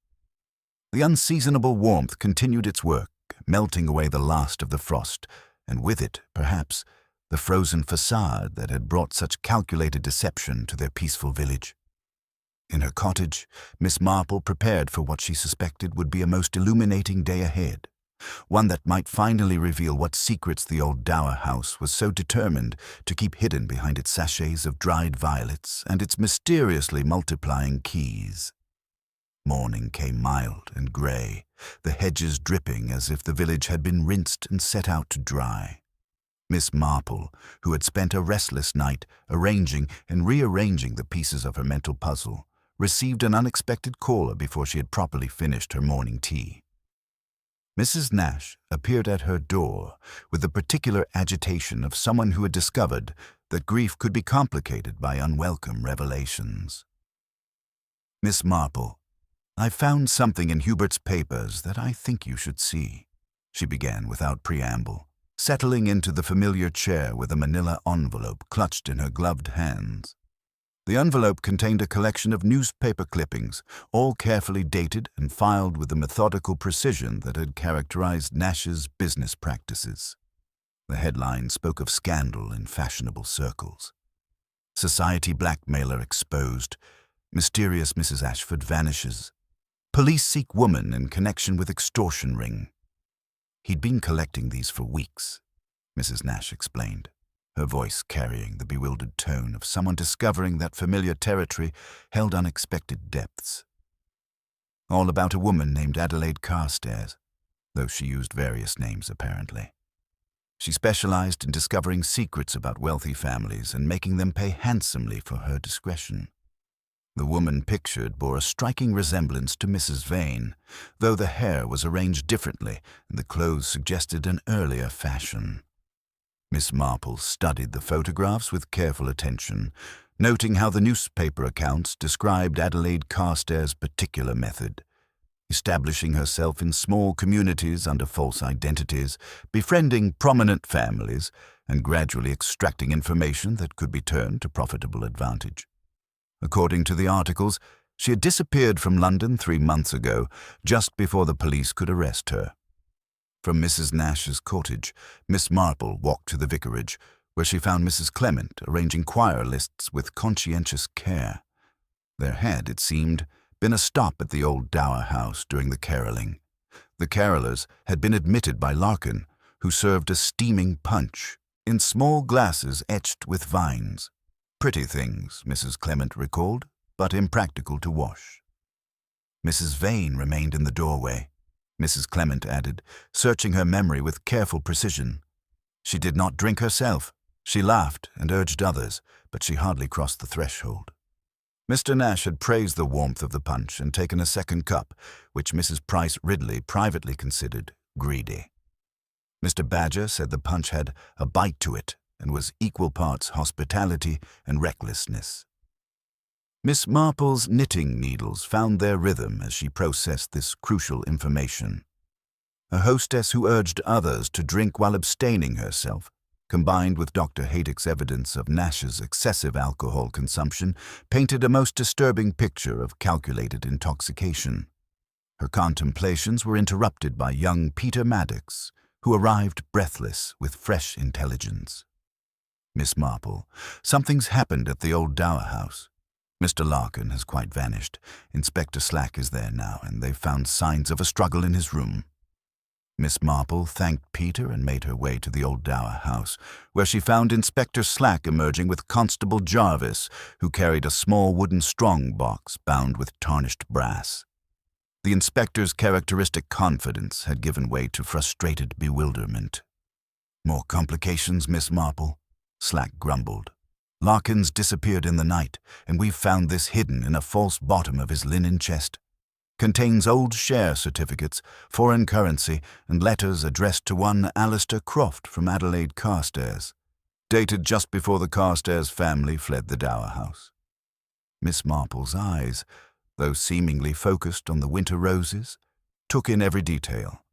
[SPEAKER 1] The unseasonable warmth continued its work, melting away the last of the frost, and with it, perhaps, the frozen facade that had brought such calculated deception to their peaceful village. In her cottage, Miss Marple prepared for what she suspected would be a most illuminating day ahead, one that might finally reveal what secrets the old dower house was so determined to keep hidden behind its sachets of dried violets and its mysteriously multiplying keys. Morning came mild and grey, the hedges dripping as if the village had been rinsed and set out to dry. Miss Marple, who had spent a restless night arranging and rearranging the pieces of her mental puzzle, received an unexpected caller before she had properly finished her morning tea. Mrs. Nash appeared at her door with the particular agitation of someone who had discovered that grief could be complicated by unwelcome revelations. "Miss Marple, I found something in Hubert's papers that I think you should see," she began without preamble, settling into the familiar chair with a manila envelope clutched in her gloved hands. The envelope contained a collection of newspaper clippings, all carefully dated and filed with the methodical precision that had characterized Nash's business practices. The headline spoke of scandal in fashionable circles. "Society blackmailer exposed. Mysterious Mrs. Ashford vanishes. Police seek woman in connection with extortion ring." He'd been collecting these for weeks, Mrs. Nash explained, her voice carrying the bewildered tone of someone discovering that familiar territory held unexpected depths. All about a woman named Adelaide Carstairs, though she used various names apparently. She specialized in discovering secrets about wealthy families and making them pay handsomely for her discretion. The woman pictured bore a striking resemblance to Mrs. Vane, though the hair was arranged differently and the clothes suggested an earlier fashion. Miss Marple studied the photographs with careful attention, noting how the newspaper accounts described Adelaide Carstairs' particular method: establishing herself in small communities under false identities, befriending prominent families, and gradually extracting information that could be turned to profitable advantage. According to the articles, she had disappeared from London 3 months ago, just before the police could arrest her. From Mrs. Nash's cottage, Miss Marple walked to the vicarage, where she found Mrs. Clement arranging choir lists with conscientious care. There had, it seemed, been a stop at the old dower house during the carolling. The carolers had been admitted by Larkin, who served a steaming punch, in small glasses etched with vines. Pretty things, Mrs. Clement recalled, but impractical to wash. Mrs. Vane remained in the doorway, Mrs. Clement added, searching her memory with careful precision. She did not drink herself. She laughed and urged others, but she hardly crossed the threshold. Mr. Nash had praised the warmth of the punch and taken a second cup, which Mrs. Price Ridley privately considered greedy. Mr. Badger said the punch had a bite to it and was equal parts hospitality and recklessness. Miss Marple's knitting needles found their rhythm as she processed this crucial information. A hostess who urged others to drink while abstaining herself, combined with Dr. Haydick's evidence of Nash's excessive alcohol consumption, painted a most disturbing picture of calculated intoxication. Her contemplations were interrupted by young Peter Maddox, who arrived breathless with fresh intelligence. "Miss Marple, something's happened at the old dower house. Mr. Larkin has quite vanished. Inspector Slack is there now, and they've found signs of a struggle in his room." Miss Marple thanked Peter and made her way to the old dower house, where she found Inspector Slack emerging with Constable Jarvis, who carried a small wooden strong box bound with tarnished brass. The inspector's characteristic confidence had given way to frustrated bewilderment. "More complications, Miss Marple," Slack grumbled. "Larkins disappeared in the night, and we've found this hidden in a false bottom of his linen chest. Contains old share certificates, foreign currency, and letters addressed to one Alistair Croft from Adelaide Carstairs, dated just before the Carstairs family fled the dower house." Miss Marple's eyes, though seemingly focused on the winter roses, took in every detail.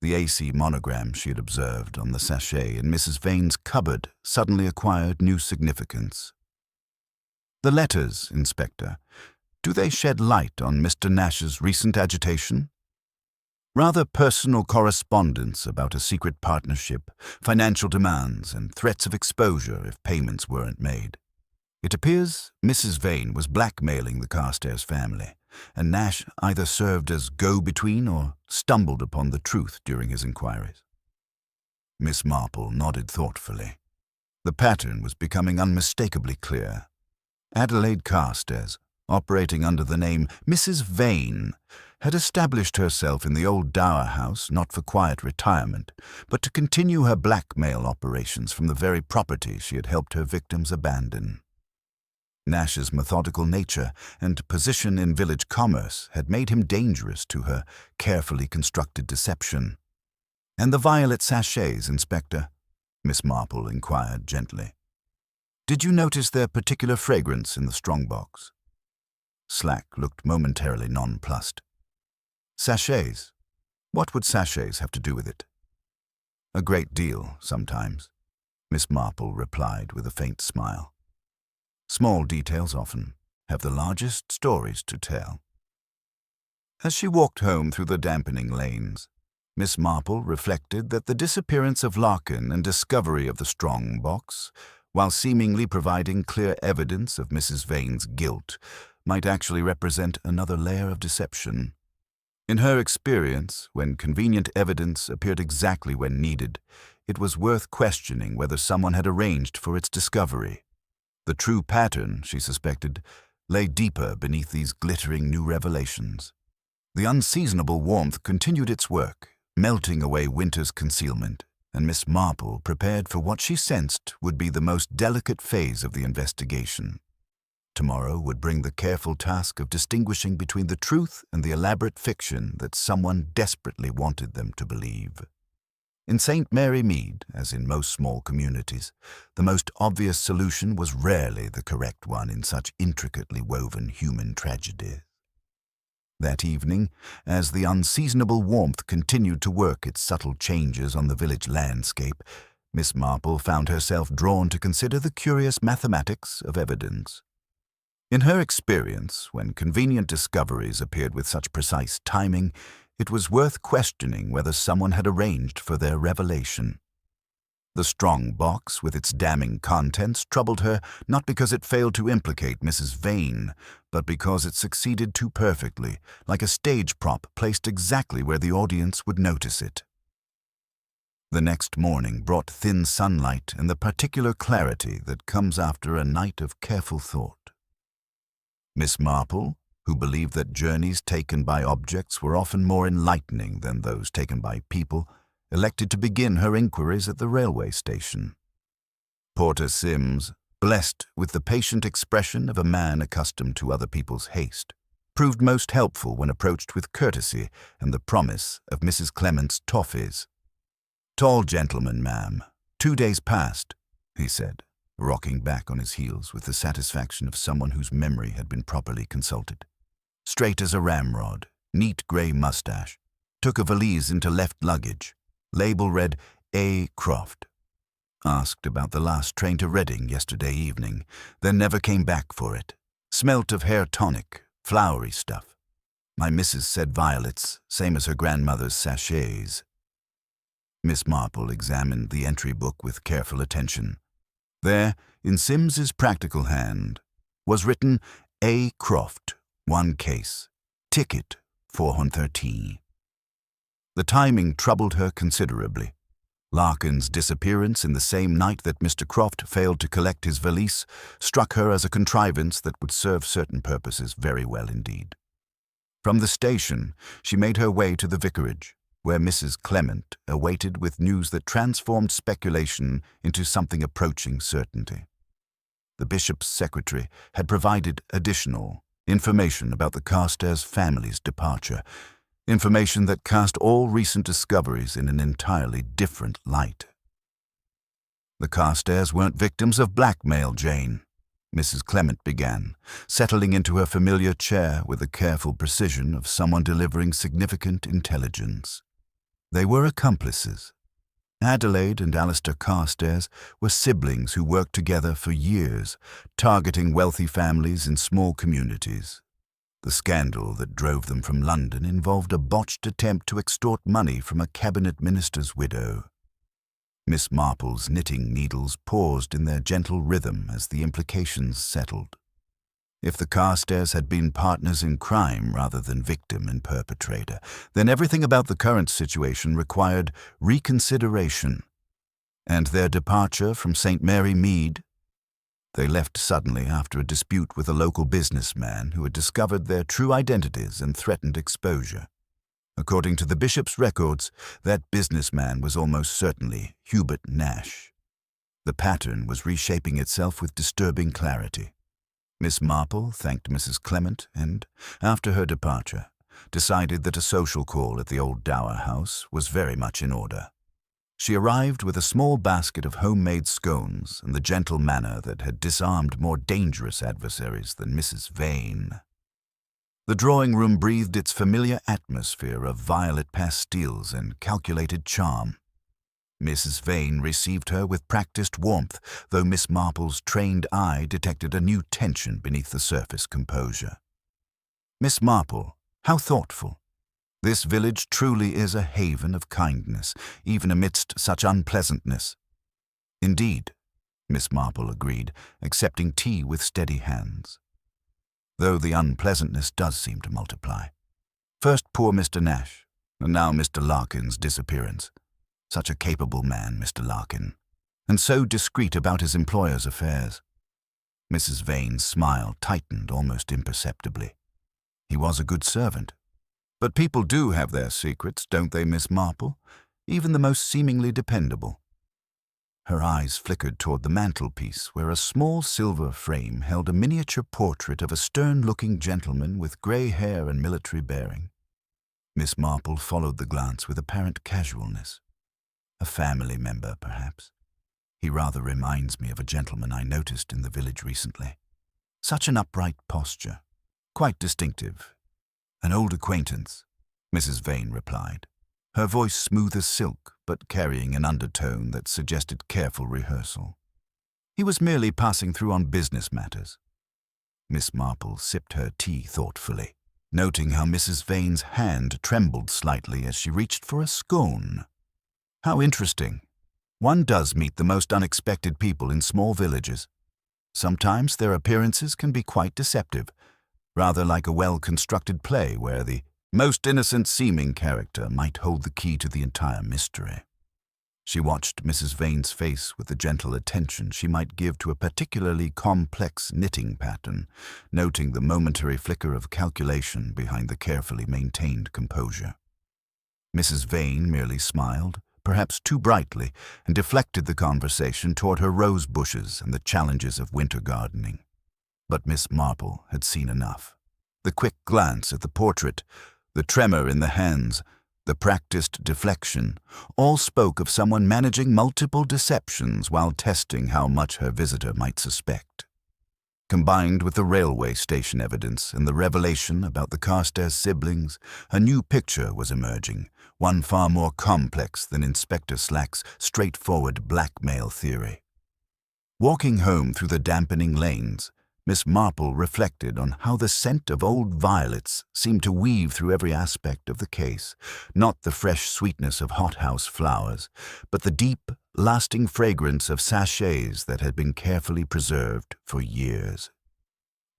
[SPEAKER 1] The AC monogram she had observed on the sachet in Mrs. Vane's cupboard suddenly acquired new significance. "The letters, Inspector, do they shed light on Mr. Nash's recent agitation? Rather personal correspondence about a secret partnership, financial demands, and threats of exposure if payments weren't made. It appears Mrs. Vane was blackmailing the Carstairs family, and Nash either served as go-between or stumbled upon the truth during his inquiries." Miss Marple nodded thoughtfully. The pattern was becoming unmistakably clear. Adelaide Carstairs, operating under the name Mrs. Vane, had established herself in the old dower house not for quiet retirement, but to continue her blackmail operations from the very property she had helped her victims abandon. Nash's methodical nature and position in village commerce had made him dangerous to her carefully constructed deception. "And the violet sachets, Inspector?" Miss Marple inquired gently. "Did you notice their particular fragrance in the strongbox?" Slack looked momentarily nonplussed. "Sachets? What would sachets have to do with it?" "A great deal, sometimes," Miss Marple replied with a faint smile. "Small details often have the largest stories to tell." As she walked home through the dampening lanes, Miss Marple reflected that the disappearance of Larkin and discovery of the strong box, while seemingly providing clear evidence of Mrs. Vane's guilt, might actually represent another layer of deception. In her experience, when convenient evidence appeared exactly when needed, it was worth questioning whether someone had arranged for its discovery. The true pattern, she suspected, lay deeper beneath these glittering new revelations. The unseasonable warmth continued its work, melting away winter's concealment, and Miss Marple prepared for what she sensed would be the most delicate phase of the investigation. Tomorrow would bring the careful task of distinguishing between the truth and the elaborate fiction that someone desperately wanted them to believe. In St. Mary Mead, as in most small communities, the most obvious solution was rarely the correct one in such intricately woven human tragedies. That evening, as the unseasonable warmth continued to work its subtle changes on the village landscape, Miss Marple found herself drawn to consider the curious mathematics of evidence. In her experience, when convenient discoveries appeared with such precise timing, it was worth questioning whether someone had arranged for their revelation. The strong box, with its damning contents, troubled her not because it failed to implicate Mrs. Vane, but because it succeeded too perfectly, like a stage prop placed exactly where the audience would notice it. The next morning brought thin sunlight and the particular clarity that comes after a night of careful thought. Miss Marple, who believed that journeys taken by objects were often more enlightening than those taken by people, elected to begin her inquiries at the railway station. Porter Sims, blessed with the patient expression of a man accustomed to other people's haste, proved most helpful when approached with courtesy and the promise of Mrs. Clement's toffees. "Tall gentleman, ma'am. 2 days past," he said, rocking back on his heels with the satisfaction of someone whose memory had been properly consulted. Straight as a ramrod, neat grey mustache, took a valise into left luggage. Label read A. Croft. Asked about the last train to Reading yesterday evening, then never came back for it. Smelt of hair tonic, flowery stuff. My missus said violets, same as her grandmother's sachets. Miss Marple examined the entry book with careful attention. There, in Sims's practical hand, was written A. Croft, 1 case. Ticket, 413. The timing troubled her considerably. Larkin's disappearance in the same night that Mr. Croft failed to collect his valise struck her as a contrivance that would serve certain purposes very well indeed. From the station, she made her way to the vicarage, where Mrs. Clement awaited with news that transformed speculation into something approaching certainty. The bishop's secretary had provided additional information about the Carstairs family's departure, information that cast all recent discoveries in an entirely different light. The Carstairs weren't victims of blackmail, Jane, Mrs. Clement began, settling into her familiar chair with the careful precision of someone delivering significant intelligence. They were accomplices. Adelaide and Alistair Carstairs were siblings who worked together for years, targeting wealthy families in small communities. The scandal that drove them from London involved a botched attempt to extort money from a cabinet minister's widow. Miss Marple's knitting needles paused in their gentle rhythm as the implications settled. If the Carstairs had been partners in crime rather than victim and perpetrator, then everything about the current situation required reconsideration. And their departure from St. Mary Mead? They left suddenly after a dispute with a local businessman who had discovered their true identities and threatened exposure. According to the bishop's records, that businessman was almost certainly Hubert Nash. The pattern was reshaping itself with disturbing clarity. Miss Marple thanked Mrs. Clement and, after her departure, decided that a social call at the old dower house was very much in order. She arrived with a small basket of homemade scones and the gentle manner that had disarmed more dangerous adversaries than Mrs. Vane. The drawing-room breathed its familiar atmosphere of violet pastilles and calculated charm. Mrs. Vane received her with practiced warmth, though Miss Marple's trained eye detected a new tension beneath the surface composure. Miss Marple, how thoughtful! This village truly is a haven of kindness, even amidst such unpleasantness. Indeed, Miss Marple agreed, accepting tea with steady hands. Though the unpleasantness does seem to multiply. First poor Mr. Nash, and now Mr. Larkin's disappearance. Such a capable man, Mr. Larkin, and so discreet about his employer's affairs. Mrs. Vane's smile tightened almost imperceptibly. He was a good servant. But people do have their secrets, don't they, Miss Marple? Even the most seemingly dependable. Her eyes flickered toward the mantelpiece, where a small silver frame held a miniature portrait of a stern-looking gentleman with grey hair and military bearing. Miss Marple followed the glance with apparent casualness. A family member, perhaps. He rather reminds me of a gentleman I noticed in the village recently. Such an upright posture. Quite distinctive. An old acquaintance, Mrs. Vane replied, her voice smooth as silk, but carrying an undertone that suggested careful rehearsal. He was merely passing through on business matters. Miss Marple sipped her tea thoughtfully, noting how Mrs. Vane's hand trembled slightly as she reached for a scone. How interesting. One does meet the most unexpected people in small villages. Sometimes their appearances can be quite deceptive, rather like a well-constructed play where the most innocent-seeming character might hold the key to the entire mystery. She watched Mrs. Vane's face with the gentle attention she might give to a particularly complex knitting pattern, noting the momentary flicker of calculation behind the carefully maintained composure. Mrs. Vane merely smiled, perhaps too brightly, and deflected the conversation toward her rose bushes and the challenges of winter gardening. But Miss Marple had seen enough. The quick glance at the portrait, the tremor in the hands, the practiced deflection, all spoke of someone managing multiple deceptions while testing how much her visitor might suspect. Combined with the railway station evidence and the revelation about the Carstairs siblings, a new picture was emerging, one far more complex than Inspector Slack's straightforward blackmail theory. Walking home through the dampening lanes, Miss Marple reflected on how the scent of old violets seemed to weave through every aspect of the case, not the fresh sweetness of hothouse flowers, but the deep, lasting fragrance of sachets that had been carefully preserved for years.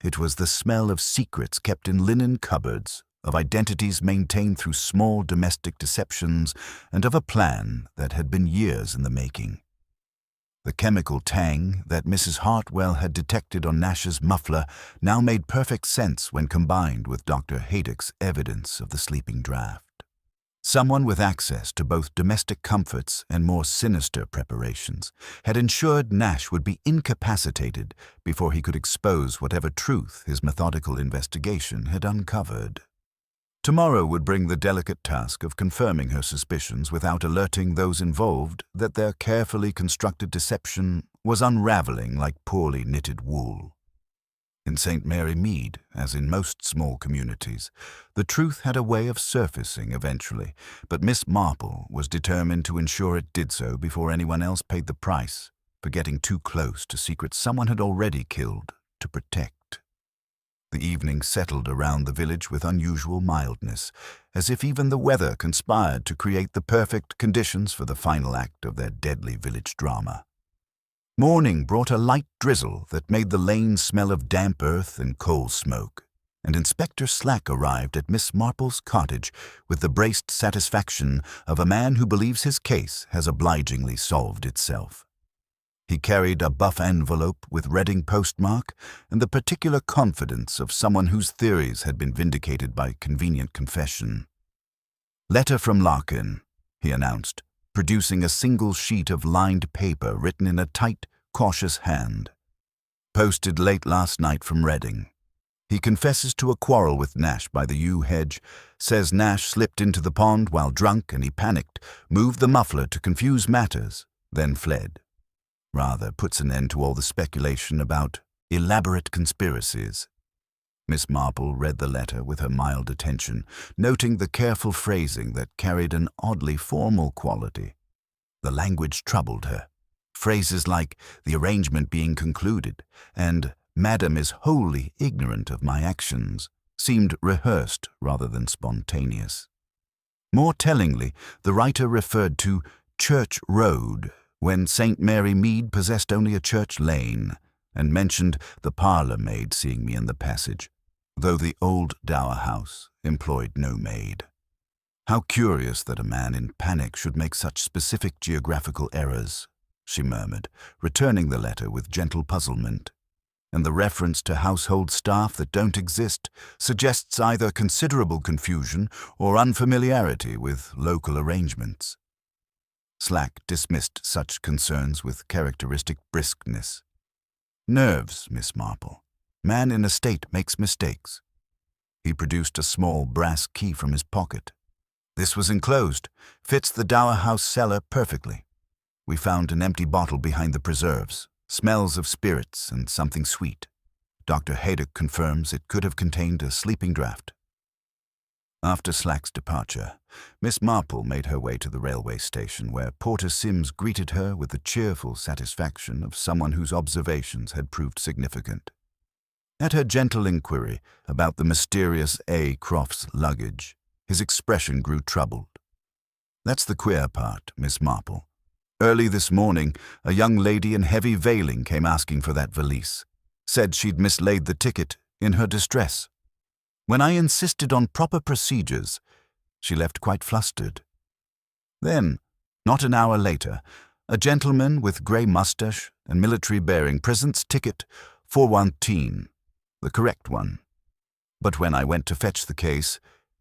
[SPEAKER 1] It was the smell of secrets kept in linen cupboards, of identities maintained through small domestic deceptions, and of a plan that had been years in the making. The chemical tang that Mrs. Hartwell had detected on Nash's muffler now made perfect sense when combined with Dr. Haydock's evidence of the sleeping draught. Someone with access to both domestic comforts and more sinister preparations had ensured Nash would be incapacitated before he could expose whatever truth his methodical investigation had uncovered. Tomorrow would bring the delicate task of confirming her suspicions without alerting those involved that their carefully constructed deception was unraveling like poorly knitted wool. In St. Mary Mead, as in most small communities, the truth had a way of surfacing eventually, but Miss Marple was determined to ensure it did so before anyone else paid the price for getting too close to secrets someone had already killed to protect. The evening settled around the village with unusual mildness, as if even the weather conspired to create the perfect conditions for the final act of their deadly village drama. Morning brought a light drizzle that made the lane smell of damp earth and coal smoke, and Inspector Slack arrived at Miss Marple's cottage with the braced satisfaction of a man who believes his case has obligingly solved itself. He carried a buff envelope with Reading postmark and the particular confidence of someone whose theories had been vindicated by convenient confession. "Letter from Larkin," he announced, producing a single sheet of lined paper written in a tight, cautious hand. "Posted late last night from Reading. He confesses to a quarrel with Nash by the yew hedge, says Nash slipped into the pond while drunk and he panicked, moved the muffler to confuse matters, then fled. Rather puts an end to all the speculation about elaborate conspiracies." Miss Marple read the letter with her mild attention, noting the careful phrasing that carried an oddly formal quality. The language troubled her. Phrases like "the arrangement being concluded" and "Madam is wholly ignorant of my actions" seemed rehearsed rather than spontaneous. More tellingly, the writer referred to Church Road when St. Mary Mead possessed only a church lane, and mentioned the parlour maid seeing me in the passage, though the old dower house employed no maid. "How curious that a man in panic should make such specific geographical errors," she murmured, returning the letter with gentle puzzlement. "And the reference to household staff that don't exist suggests either considerable confusion or unfamiliarity with local arrangements." Slack dismissed such concerns with characteristic briskness. "Nerves, Miss Marple. Man in a state makes mistakes." He produced a small brass key from his pocket. "This was enclosed. Fits the dower house cellar perfectly. We found an empty bottle behind the preserves. Smells of spirits and something sweet. Dr. Haydock confirms it could have contained a sleeping draught." After Slack's departure, Miss Marple made her way to the railway station, where Porter Sims greeted her with the cheerful satisfaction of someone whose observations had proved significant. At her gentle inquiry about the mysterious A. Croft's luggage, his expression grew troubled. "That's the queer part, Miss Marple. Early this morning, a young lady in heavy veiling came asking for that valise. Said she'd mislaid the ticket in her distress. When I insisted on proper procedures, she left quite flustered. Then, not an hour later, a gentleman with grey moustache and military bearing presents ticket 413, the correct one. But when I went to fetch the case,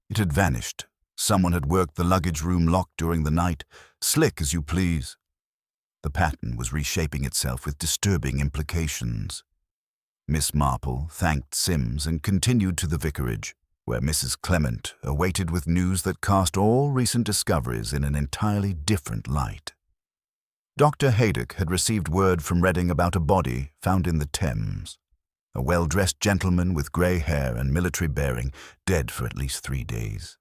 [SPEAKER 1] it had vanished. Someone had worked the luggage room lock during the night, slick as you please. The pattern was reshaping itself with disturbing implications. Miss Marple thanked Sims and continued to the vicarage, where Mrs. Clement awaited with news that cast all recent discoveries in an entirely different light. Dr. Haydock had received word from Reading about a body found in the Thames. A well-dressed gentleman with grey hair and military bearing, dead for at least 3 days.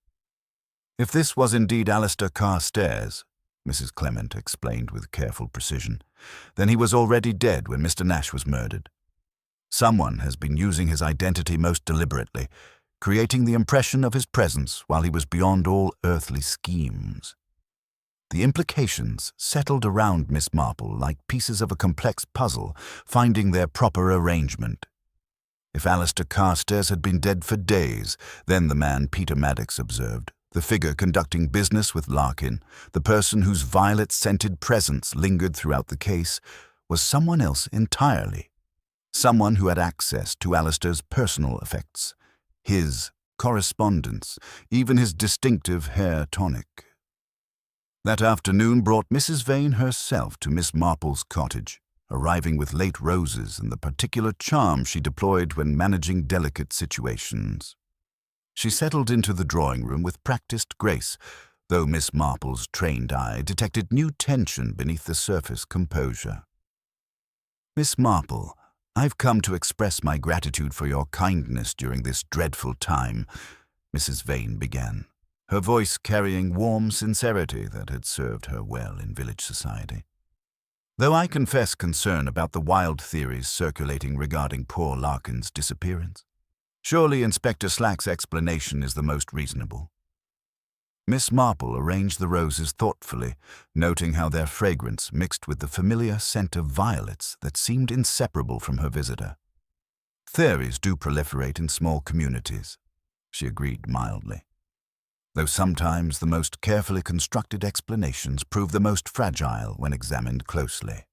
[SPEAKER 1] If this was indeed Alistair Carstairs, Mrs. Clement explained with careful precision, then he was already dead when Mr. Nash was murdered. Someone has been using his identity most deliberately, creating the impression of his presence while he was beyond all earthly schemes. The implications settled around Miss Marple like pieces of a complex puzzle, finding their proper arrangement. If Alistair Carstairs had been dead for days, then the man Peter Maddox observed, the figure conducting business with Larkin, the person whose violet-scented presence lingered throughout the case, was someone else entirely. Someone who had access to Alistair's personal effects, his correspondence, even his distinctive hair tonic. That afternoon brought Mrs. Vane herself to Miss Marple's cottage, arriving with late roses and the particular charm she deployed when managing delicate situations. She settled into the drawing-room with practiced grace, though Miss Marple's trained eye detected new tension beneath the surface composure. "Miss Marple, I've come to express my gratitude for your kindness during this dreadful time," Mrs. Vane began, her voice carrying warm sincerity that had served her well in village society. "Though I confess concern about the wild theories circulating regarding poor Larkin's disappearance, surely Inspector Slack's explanation is the most reasonable." Miss Marple arranged the roses thoughtfully, noting how their fragrance mixed with the familiar scent of violets that seemed inseparable from her visitor. "Theories do proliferate in small communities," she agreed mildly, "though sometimes the most carefully constructed explanations prove the most fragile when examined closely."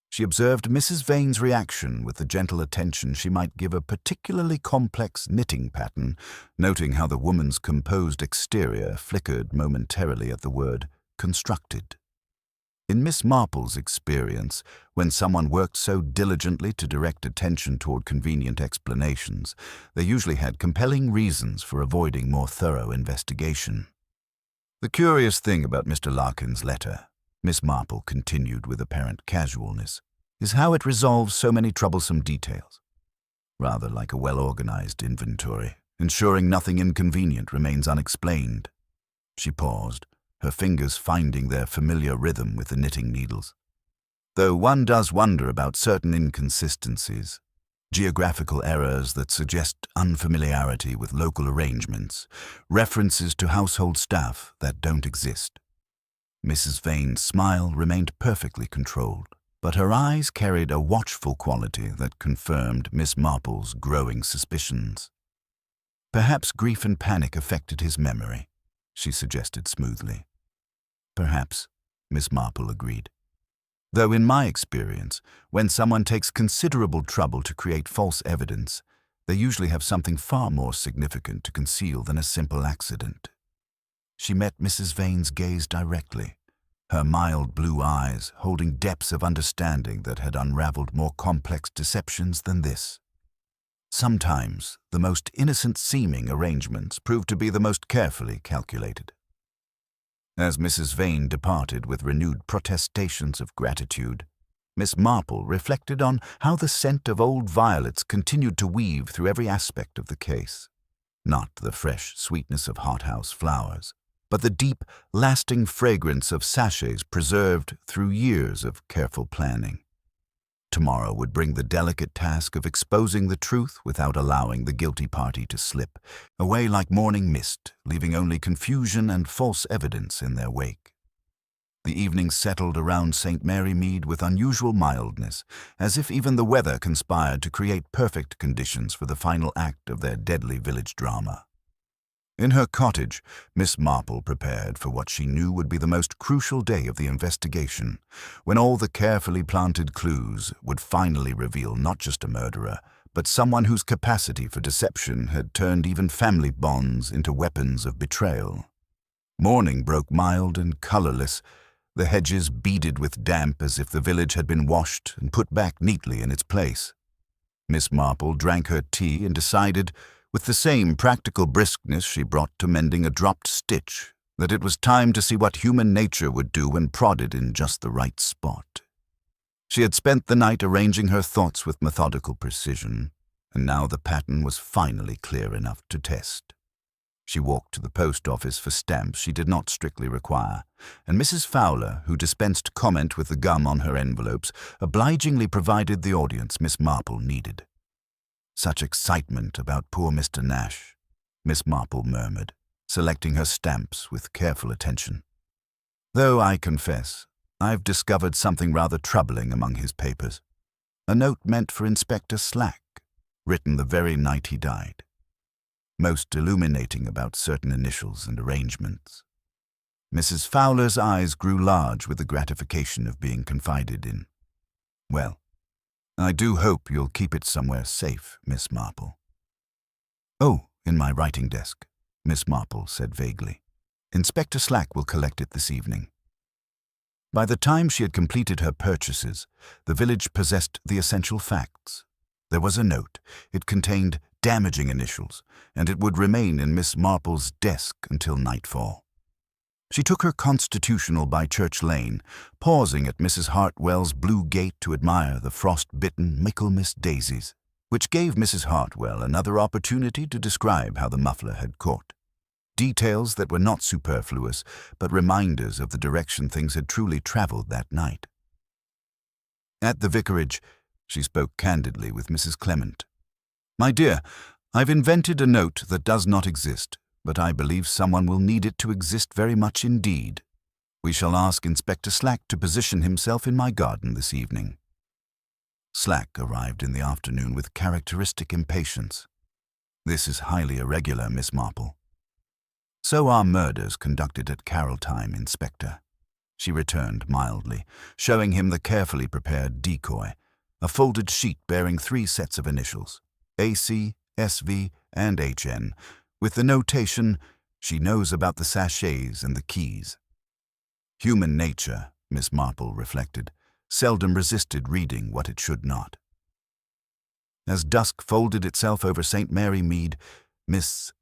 [SPEAKER 1] She observed Mrs. Vane's reaction with the gentle attention she might give a particularly complex knitting pattern, noting how the woman's composed exterior flickered momentarily at the word constructed. In Miss Marple's experience, when someone worked so diligently to direct attention toward convenient explanations, they usually had compelling reasons for avoiding more thorough investigation. "The curious thing about Mr. Larkin's letter," Miss Marple continued with apparent casualness, "is how it resolves so many troublesome details. Rather like a well-organized inventory, ensuring nothing inconvenient remains unexplained." She paused, her fingers finding their familiar rhythm with the knitting needles. "Though one does wonder about certain inconsistencies, geographical errors that suggest unfamiliarity with local arrangements, references to household staff that don't exist." Mrs. Vane's smile remained perfectly controlled, but her eyes carried a watchful quality that confirmed Miss Marple's growing suspicions. "Perhaps grief and panic affected his memory," she suggested smoothly. "Perhaps," Miss Marple agreed. "Though in my experience, when someone takes considerable trouble to create false evidence, they usually have something far more significant to conceal than a simple accident." She met Mrs. Vane's gaze directly, her mild blue eyes holding depths of understanding that had unraveled more complex deceptions than this. Sometimes the most innocent-seeming arrangements proved to be the most carefully calculated. As Mrs. Vane departed with renewed protestations of gratitude, Miss Marple reflected on how the scent of old violets continued to weave through every aspect of the case. Not the fresh sweetness of hothouse flowers, but the deep, lasting fragrance of sachets preserved through years of careful planning. Tomorrow would bring the delicate task of exposing the truth without allowing the guilty party to slip away like morning mist, leaving only confusion and false evidence in their wake. The evening settled around St. Mary Mead with unusual mildness, as if even the weather conspired to create perfect conditions for the final act of their deadly village drama. In her cottage, Miss Marple prepared for what she knew would be the most crucial day of the investigation, when all the carefully planted clues would finally reveal not just a murderer, but someone whose capacity for deception had turned even family bonds into weapons of betrayal. Morning broke mild and colorless, the hedges beaded with damp as if the village had been washed and put back neatly in its place. Miss Marple drank her tea and decided, with the same practical briskness she brought to mending a dropped stitch, that it was time to see what human nature would do when prodded in just the right spot. She had spent the night arranging her thoughts with methodical precision, and now the pattern was finally clear enough to test. She walked to the post office for stamps she did not strictly require, and Mrs. Fowler, who dispensed comment with the gum on her envelopes, obligingly provided the audience Miss Marple needed. "Such excitement about poor Mr. Nash," Miss Marple murmured, selecting her stamps with careful attention. "Though I confess, I've discovered something rather troubling among his papers. A note meant for Inspector Slack." written the very night he died. Most illuminating about certain initials and arrangements. Mrs. Fowler's eyes grew large with the gratification of being confided in. "Well, I do hope you'll keep it somewhere safe, Miss Marple." "Oh, in my writing desk," Miss Marple said vaguely. "Inspector Slack will collect it this evening." By the time she had completed her purchases, the village possessed the essential facts. There was a note. It contained damaging initials, and it would remain in Miss Marple's desk until nightfall. She took her constitutional by Church Lane, pausing at Mrs. Hartwell's blue gate to admire the frost-bitten Michaelmas daisies, which gave Mrs. Hartwell another opportunity to describe how the muffler had caught. Details that were not superfluous, but reminders of the direction things had truly traveled that night. At the vicarage, she spoke candidly with Mrs. Clement. "My dear, I've invented a note that does not exist, but I believe someone will need it to exist very much indeed. We shall ask Inspector Slack to position himself in my garden this evening." Slack arrived in the afternoon with characteristic impatience. "This is highly irregular, Miss Marple." "So are murders conducted at Carol time, Inspector," she returned mildly, showing him the carefully prepared decoy, a folded sheet bearing 3 sets of initials, AC, SV, and HN, with the notation, "She knows about the sachets and the keys." Human nature, Miss Marple reflected, seldom resisted reading what it should not. As dusk folded itself over St. Mary Mead, Miss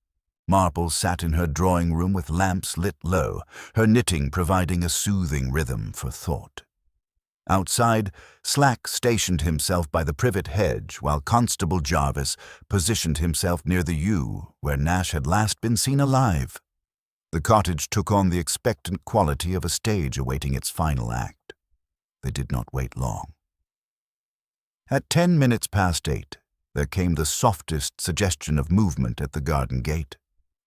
[SPEAKER 1] Marple sat in her drawing-room with lamps lit low, her knitting providing a soothing rhythm for thought. Outside, Slack stationed himself by the privet hedge, while Constable Jarvis positioned himself near the yew where Nash had last been seen alive. The cottage took on the expectant quality of a stage awaiting its final act. They did not wait long. At 10 minutes past 8, there came the softest suggestion of movement at the garden gate.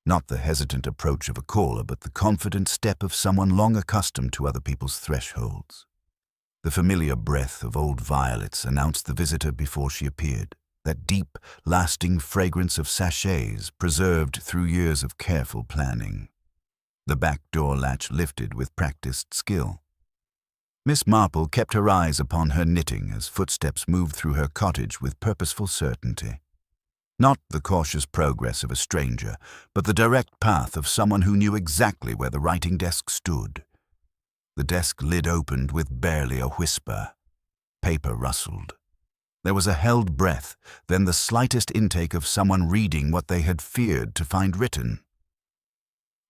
[SPEAKER 1] Not the hesitant approach of a caller, but the confident step of someone long accustomed to other people's thresholds. The familiar breath of old violets announced the visitor before she appeared, that deep, lasting fragrance of sachets preserved through years of careful planning. The back door latch lifted with practiced skill. Miss Marple kept her eyes upon her knitting as footsteps moved through her cottage with purposeful certainty. Not the cautious progress of a stranger, but the direct path of someone who knew exactly where the writing desk stood. The desk lid opened with barely a whisper. Paper rustled. There was a held breath, then the slightest intake of someone reading what they had feared to find written.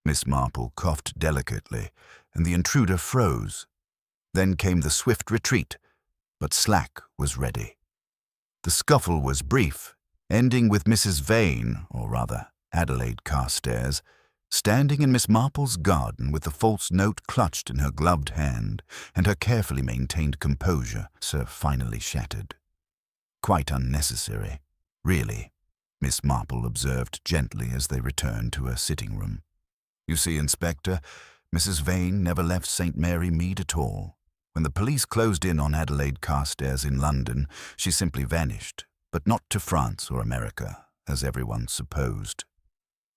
[SPEAKER 1] Miss Marple coughed delicately, and the intruder froze. Then came the swift retreat, but Slack was ready. The scuffle was brief, ending with Mrs. Vane, or rather Adelaide Carstairs, standing in Miss Marple's garden with the false note clutched in her gloved hand, and her carefully maintained composure finally shattered. "Quite unnecessary, really," Miss Marple observed gently as they returned to her sitting-room. "You see, Inspector, Mrs. Vane never left St. Mary Mead at all. When the police closed in on Adelaide Carstairs in London, she simply vanished, but not to France or America, as everyone supposed.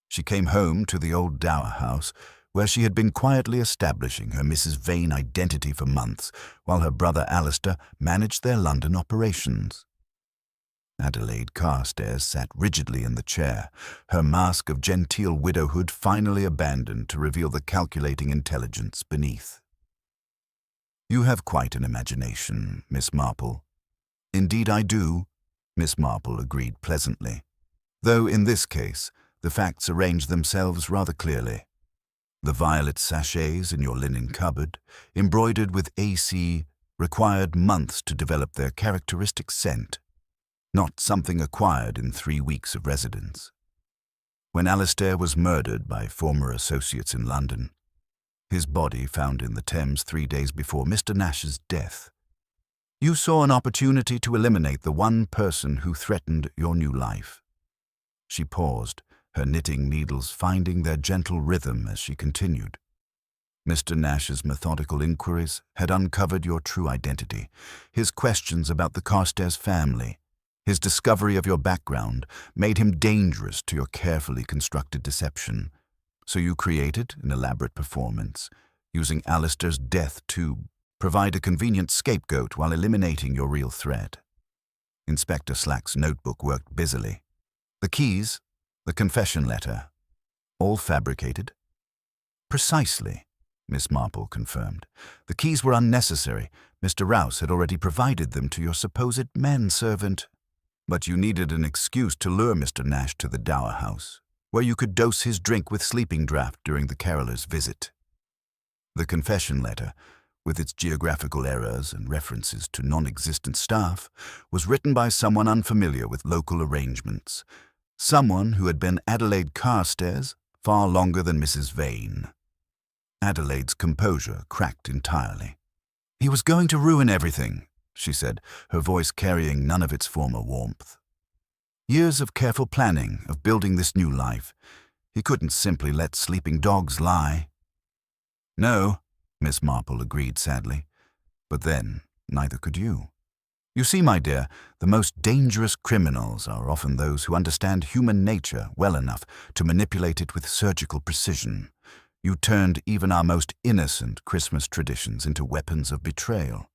[SPEAKER 1] She came home to the old dower house, where she had been quietly establishing her Mrs. Vane identity for months, while her brother Alistair managed their London operations. Adelaide Carstairs sat rigidly in the chair, her mask of genteel widowhood finally abandoned to reveal the calculating intelligence beneath. "You have quite an imagination, Miss Marple." "Indeed I do," Miss Marple agreed pleasantly, though in this case the facts arranged themselves rather clearly. The violet sachets in your linen cupboard, embroidered with AC, required months to develop their characteristic scent, not something acquired in 3 weeks of residence. When Alistair was murdered by former associates in London, his body found in the Thames 3 days before Mr. Nash's death, you saw an opportunity to eliminate the one person who threatened your new life. She paused, her knitting needles finding their gentle rhythm as she continued. Mr. Nash's methodical inquiries had uncovered your true identity, his questions about the Carstairs family, His discovery of your background made him dangerous to your carefully constructed deception, so you created an elaborate performance, using Alistair's death to provide a convenient scapegoat while eliminating your real threat. Inspector Slack's notebook worked busily. The keys, the confession letter, all fabricated? Precisely, Miss Marple confirmed. The keys were unnecessary. Mr. Rouse had already provided them to your supposed manservant. But you needed an excuse to lure Mr. Nash to the dower house, where you could dose his drink with sleeping draught during the carolers' visit. The confession letter, with its geographical errors and references to non-existent staff, was written by someone unfamiliar with local arrangements, someone who had been Adelaide Carstairs far longer than Mrs. Vane. Adelaide's composure cracked entirely. "He was going to ruin everything," she said, her voice carrying none of its former warmth. "Years of careful planning, of building this new life. He couldn't simply let sleeping dogs lie." "No," Miss Marple agreed sadly. "But then, neither could you. You see, my dear, the most dangerous criminals are often those who understand human nature well enough to manipulate it with surgical precision. You turned even our most innocent Christmas traditions into weapons of betrayal."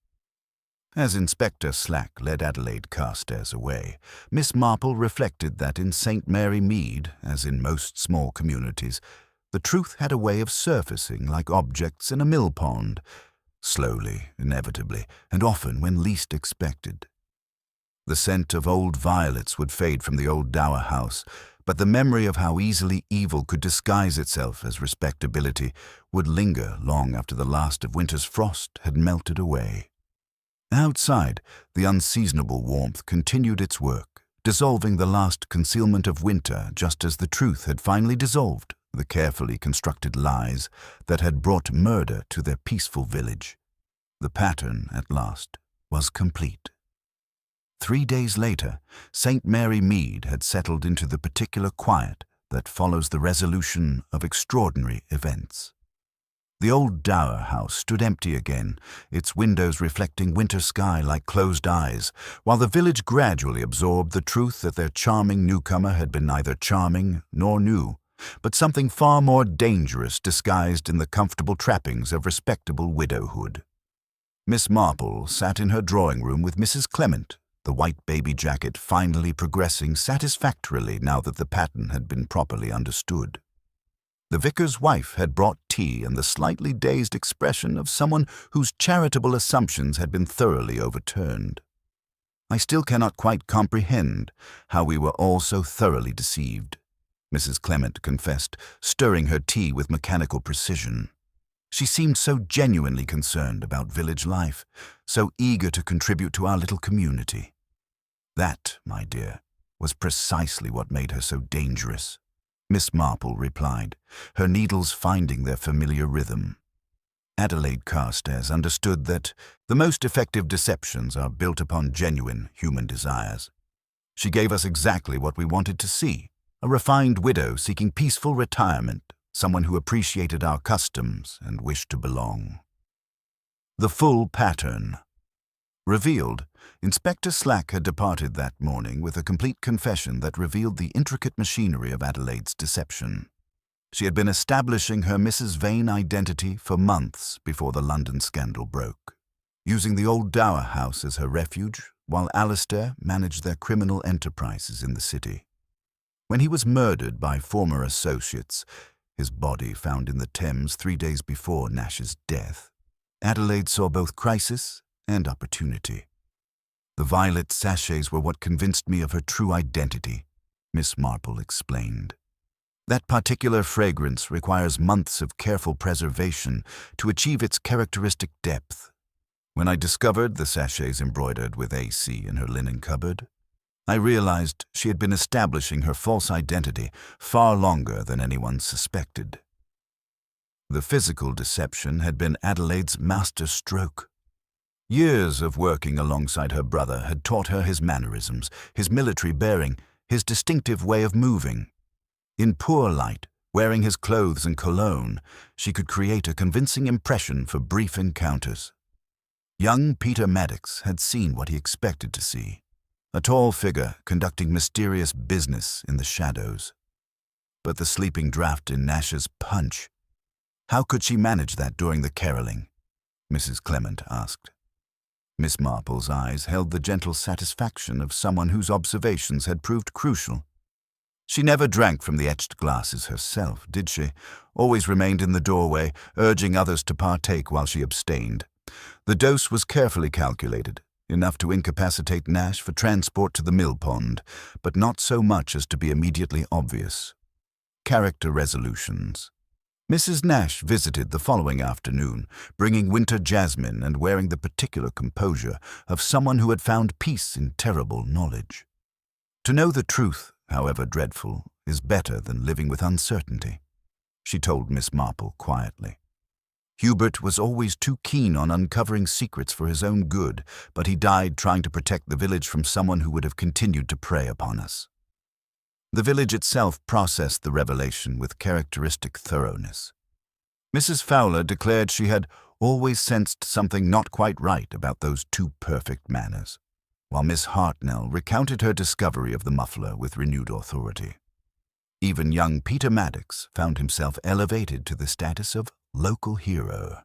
[SPEAKER 1] As Inspector Slack led Adelaide Carstairs away, Miss Marple reflected that in St. Mary Mead, as in most small communities, the truth had a way of surfacing like objects in a mill pond, slowly, inevitably, and often when least expected. The scent of old violets would fade from the old dower house, but the memory of how easily evil could disguise itself as respectability would linger long after the last of winter's frost had melted away. Outside, the unseasonable warmth continued its work, dissolving the last concealment of winter just as the truth had finally dissolved the carefully constructed lies that had brought murder to their peaceful village. The pattern, at last, was complete. 3 days later, St. Mary Mead had settled into the particular quiet that follows the resolution of extraordinary events. The old dower house stood empty again, its windows reflecting winter sky like closed eyes, while the village gradually absorbed the truth that their charming newcomer had been neither charming nor new, but something far more dangerous disguised in the comfortable trappings of respectable widowhood. Miss Marple sat in her drawing-room with Mrs. Clement, the white baby jacket finally progressing satisfactorily now that the pattern had been properly understood. The vicar's wife had brought tea and the slightly dazed expression of someone whose charitable assumptions had been thoroughly overturned. "I still cannot quite comprehend how we were all so thoroughly deceived," Mrs. Clement confessed, stirring her tea with mechanical precision. She seemed so genuinely concerned about village life, so eager to contribute to our little community. "That, my dear, was precisely what made her so dangerous," Miss Marple replied, her needles finding their familiar rhythm. Adelaide Carstairs understood that the most effective deceptions are built upon genuine human desires. She gave us exactly what we wanted to see, a refined widow seeking peaceful retirement, someone who appreciated our customs and wished to belong. The full pattern. Revealed, Inspector Slack had departed that morning with a complete confession that revealed the intricate machinery of Adelaide's deception. She had been establishing her Mrs. Vane identity for months before the London scandal broke, using the old dower house as her refuge while Alistair managed their criminal enterprises in the city. When he was murdered by former associates, his body found in the Thames 3 days before Nash's death, Adelaide saw both crisis and opportunity. "The violet sachets were what convinced me of her true identity," Miss Marple explained. "That particular fragrance requires months of careful preservation to achieve its characteristic depth. When I discovered the sachets embroidered with AC in her linen cupboard, I realized she had been establishing her false identity far longer than anyone suspected. The physical deception had been Adelaide's master stroke. Years of working alongside her brother had taught her his mannerisms, his military bearing, his distinctive way of moving. In poor light, wearing his clothes and cologne, she could create a convincing impression for brief encounters. Young Peter Maddox had seen what he expected to see. a tall figure conducting mysterious business in the shadows. But the sleeping draft in Nash's punch, how could she manage that during the caroling? Mrs. Clement asked. Miss Marple's eyes held the gentle satisfaction of someone whose observations had proved crucial. She never drank from the etched glasses herself, did she? Always remained in the doorway, urging others to partake while she abstained. The dose was carefully calculated, enough to incapacitate Nash for transport to the mill pond, but not so much as to be immediately obvious. Character resolutions. Mrs. Nash visited the following afternoon, bringing winter jasmine and wearing the particular composure of someone who had found peace in terrible knowledge. To know the truth, however dreadful, is better than living with uncertainty, she told Miss Marple quietly. Hubert was always too keen on uncovering secrets for his own good, but he died trying to protect the village from someone who would have continued to prey upon us. The village itself processed the revelation with characteristic thoroughness. Mrs. Fowler declared she had always sensed something not quite right about those two perfect manners, while Miss Hartnell recounted her discovery of the muffler with renewed authority. Even young Peter Maddox found himself elevated to the status of local hero,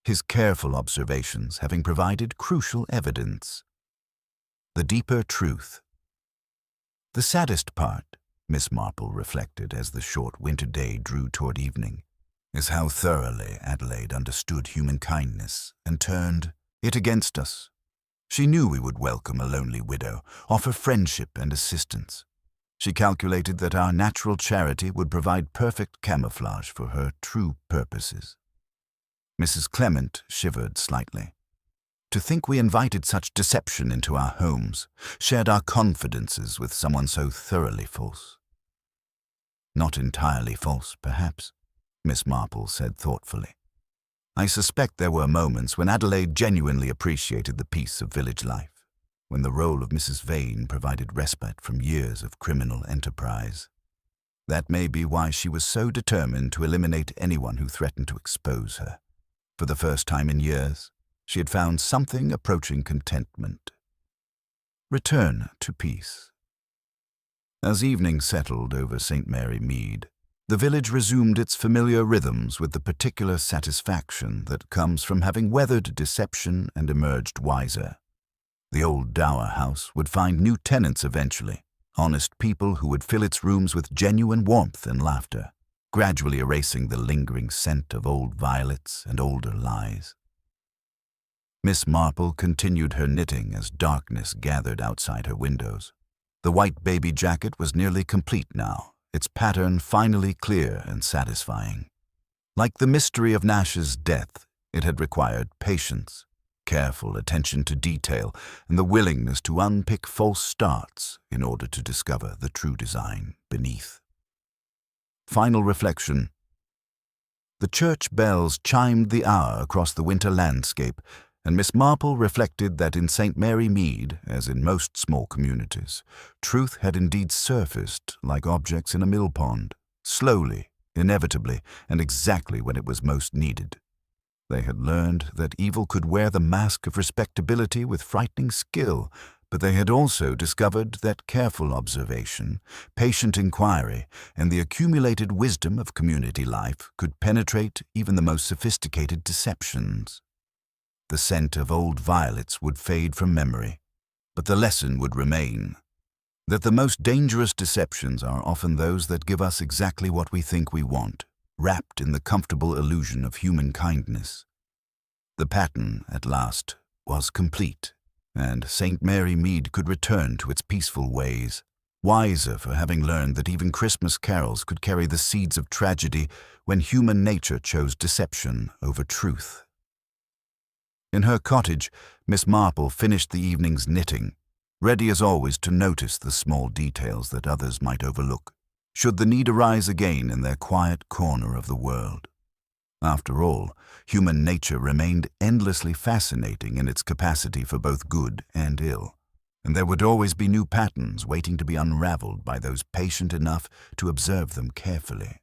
[SPEAKER 1] his careful observations having provided crucial evidence. The deeper truth. The saddest part, Miss Marple reflected as the short winter day drew toward evening, is how thoroughly Adelaide understood human kindness and turned it against us. She knew we would welcome a lonely widow, offer friendship and assistance. She calculated that our natural charity would provide perfect camouflage for her true purposes. Mrs. Clement shivered slightly. To think we invited such deception into our homes, shared our confidences with someone so thoroughly false. Not entirely false, perhaps, Miss Marple said thoughtfully. I suspect there were moments when Adelaide genuinely appreciated the peace of village life, when the role of Mrs. Vane provided respite from years of criminal enterprise. That may be why she was so determined to eliminate anyone who threatened to expose her. For the first time in years, she had found something approaching contentment. Return to peace. As evening settled over St. Mary Mead, the village resumed its familiar rhythms with the particular satisfaction that comes from having weathered deception and emerged wiser. The old dower house would find new tenants eventually, honest people who would fill its rooms with genuine warmth and laughter, gradually erasing the lingering scent of old violets and older lies. Miss Marple continued her knitting as darkness gathered outside her windows. The white baby jacket was nearly complete now, its pattern finally clear and satisfying. Like the mystery of Nash's death, it had required patience, careful attention to detail, and the willingness to unpick false starts in order to discover the true design beneath. Final reflection. The church bells chimed the hour across the winter landscape, and Miss Marple reflected that in St. Mary Mead, as in most small communities, truth had indeed surfaced like objects in a mill pond, slowly, inevitably, and exactly when it was most needed. They had learned that evil could wear the mask of respectability with frightening skill, but they had also discovered that careful observation, patient inquiry, and the accumulated wisdom of community life could penetrate even the most sophisticated deceptions. The scent of old violets would fade from memory, but the lesson would remain, that the most dangerous deceptions are often those that give us exactly what we think we want, wrapped in the comfortable illusion of human kindness. The pattern, at last, was complete, and St. Mary Mead could return to its peaceful ways, wiser for having learned that even Christmas carols could carry the seeds of tragedy when human nature chose deception over truth. In her cottage, Miss Marple finished the evening's knitting, ready as always to notice the small details that others might overlook, should the need arise again in their quiet corner of the world. After all, human nature remained endlessly fascinating in its capacity for both good and ill, and there would always be new patterns waiting to be unraveled by those patient enough to observe them carefully.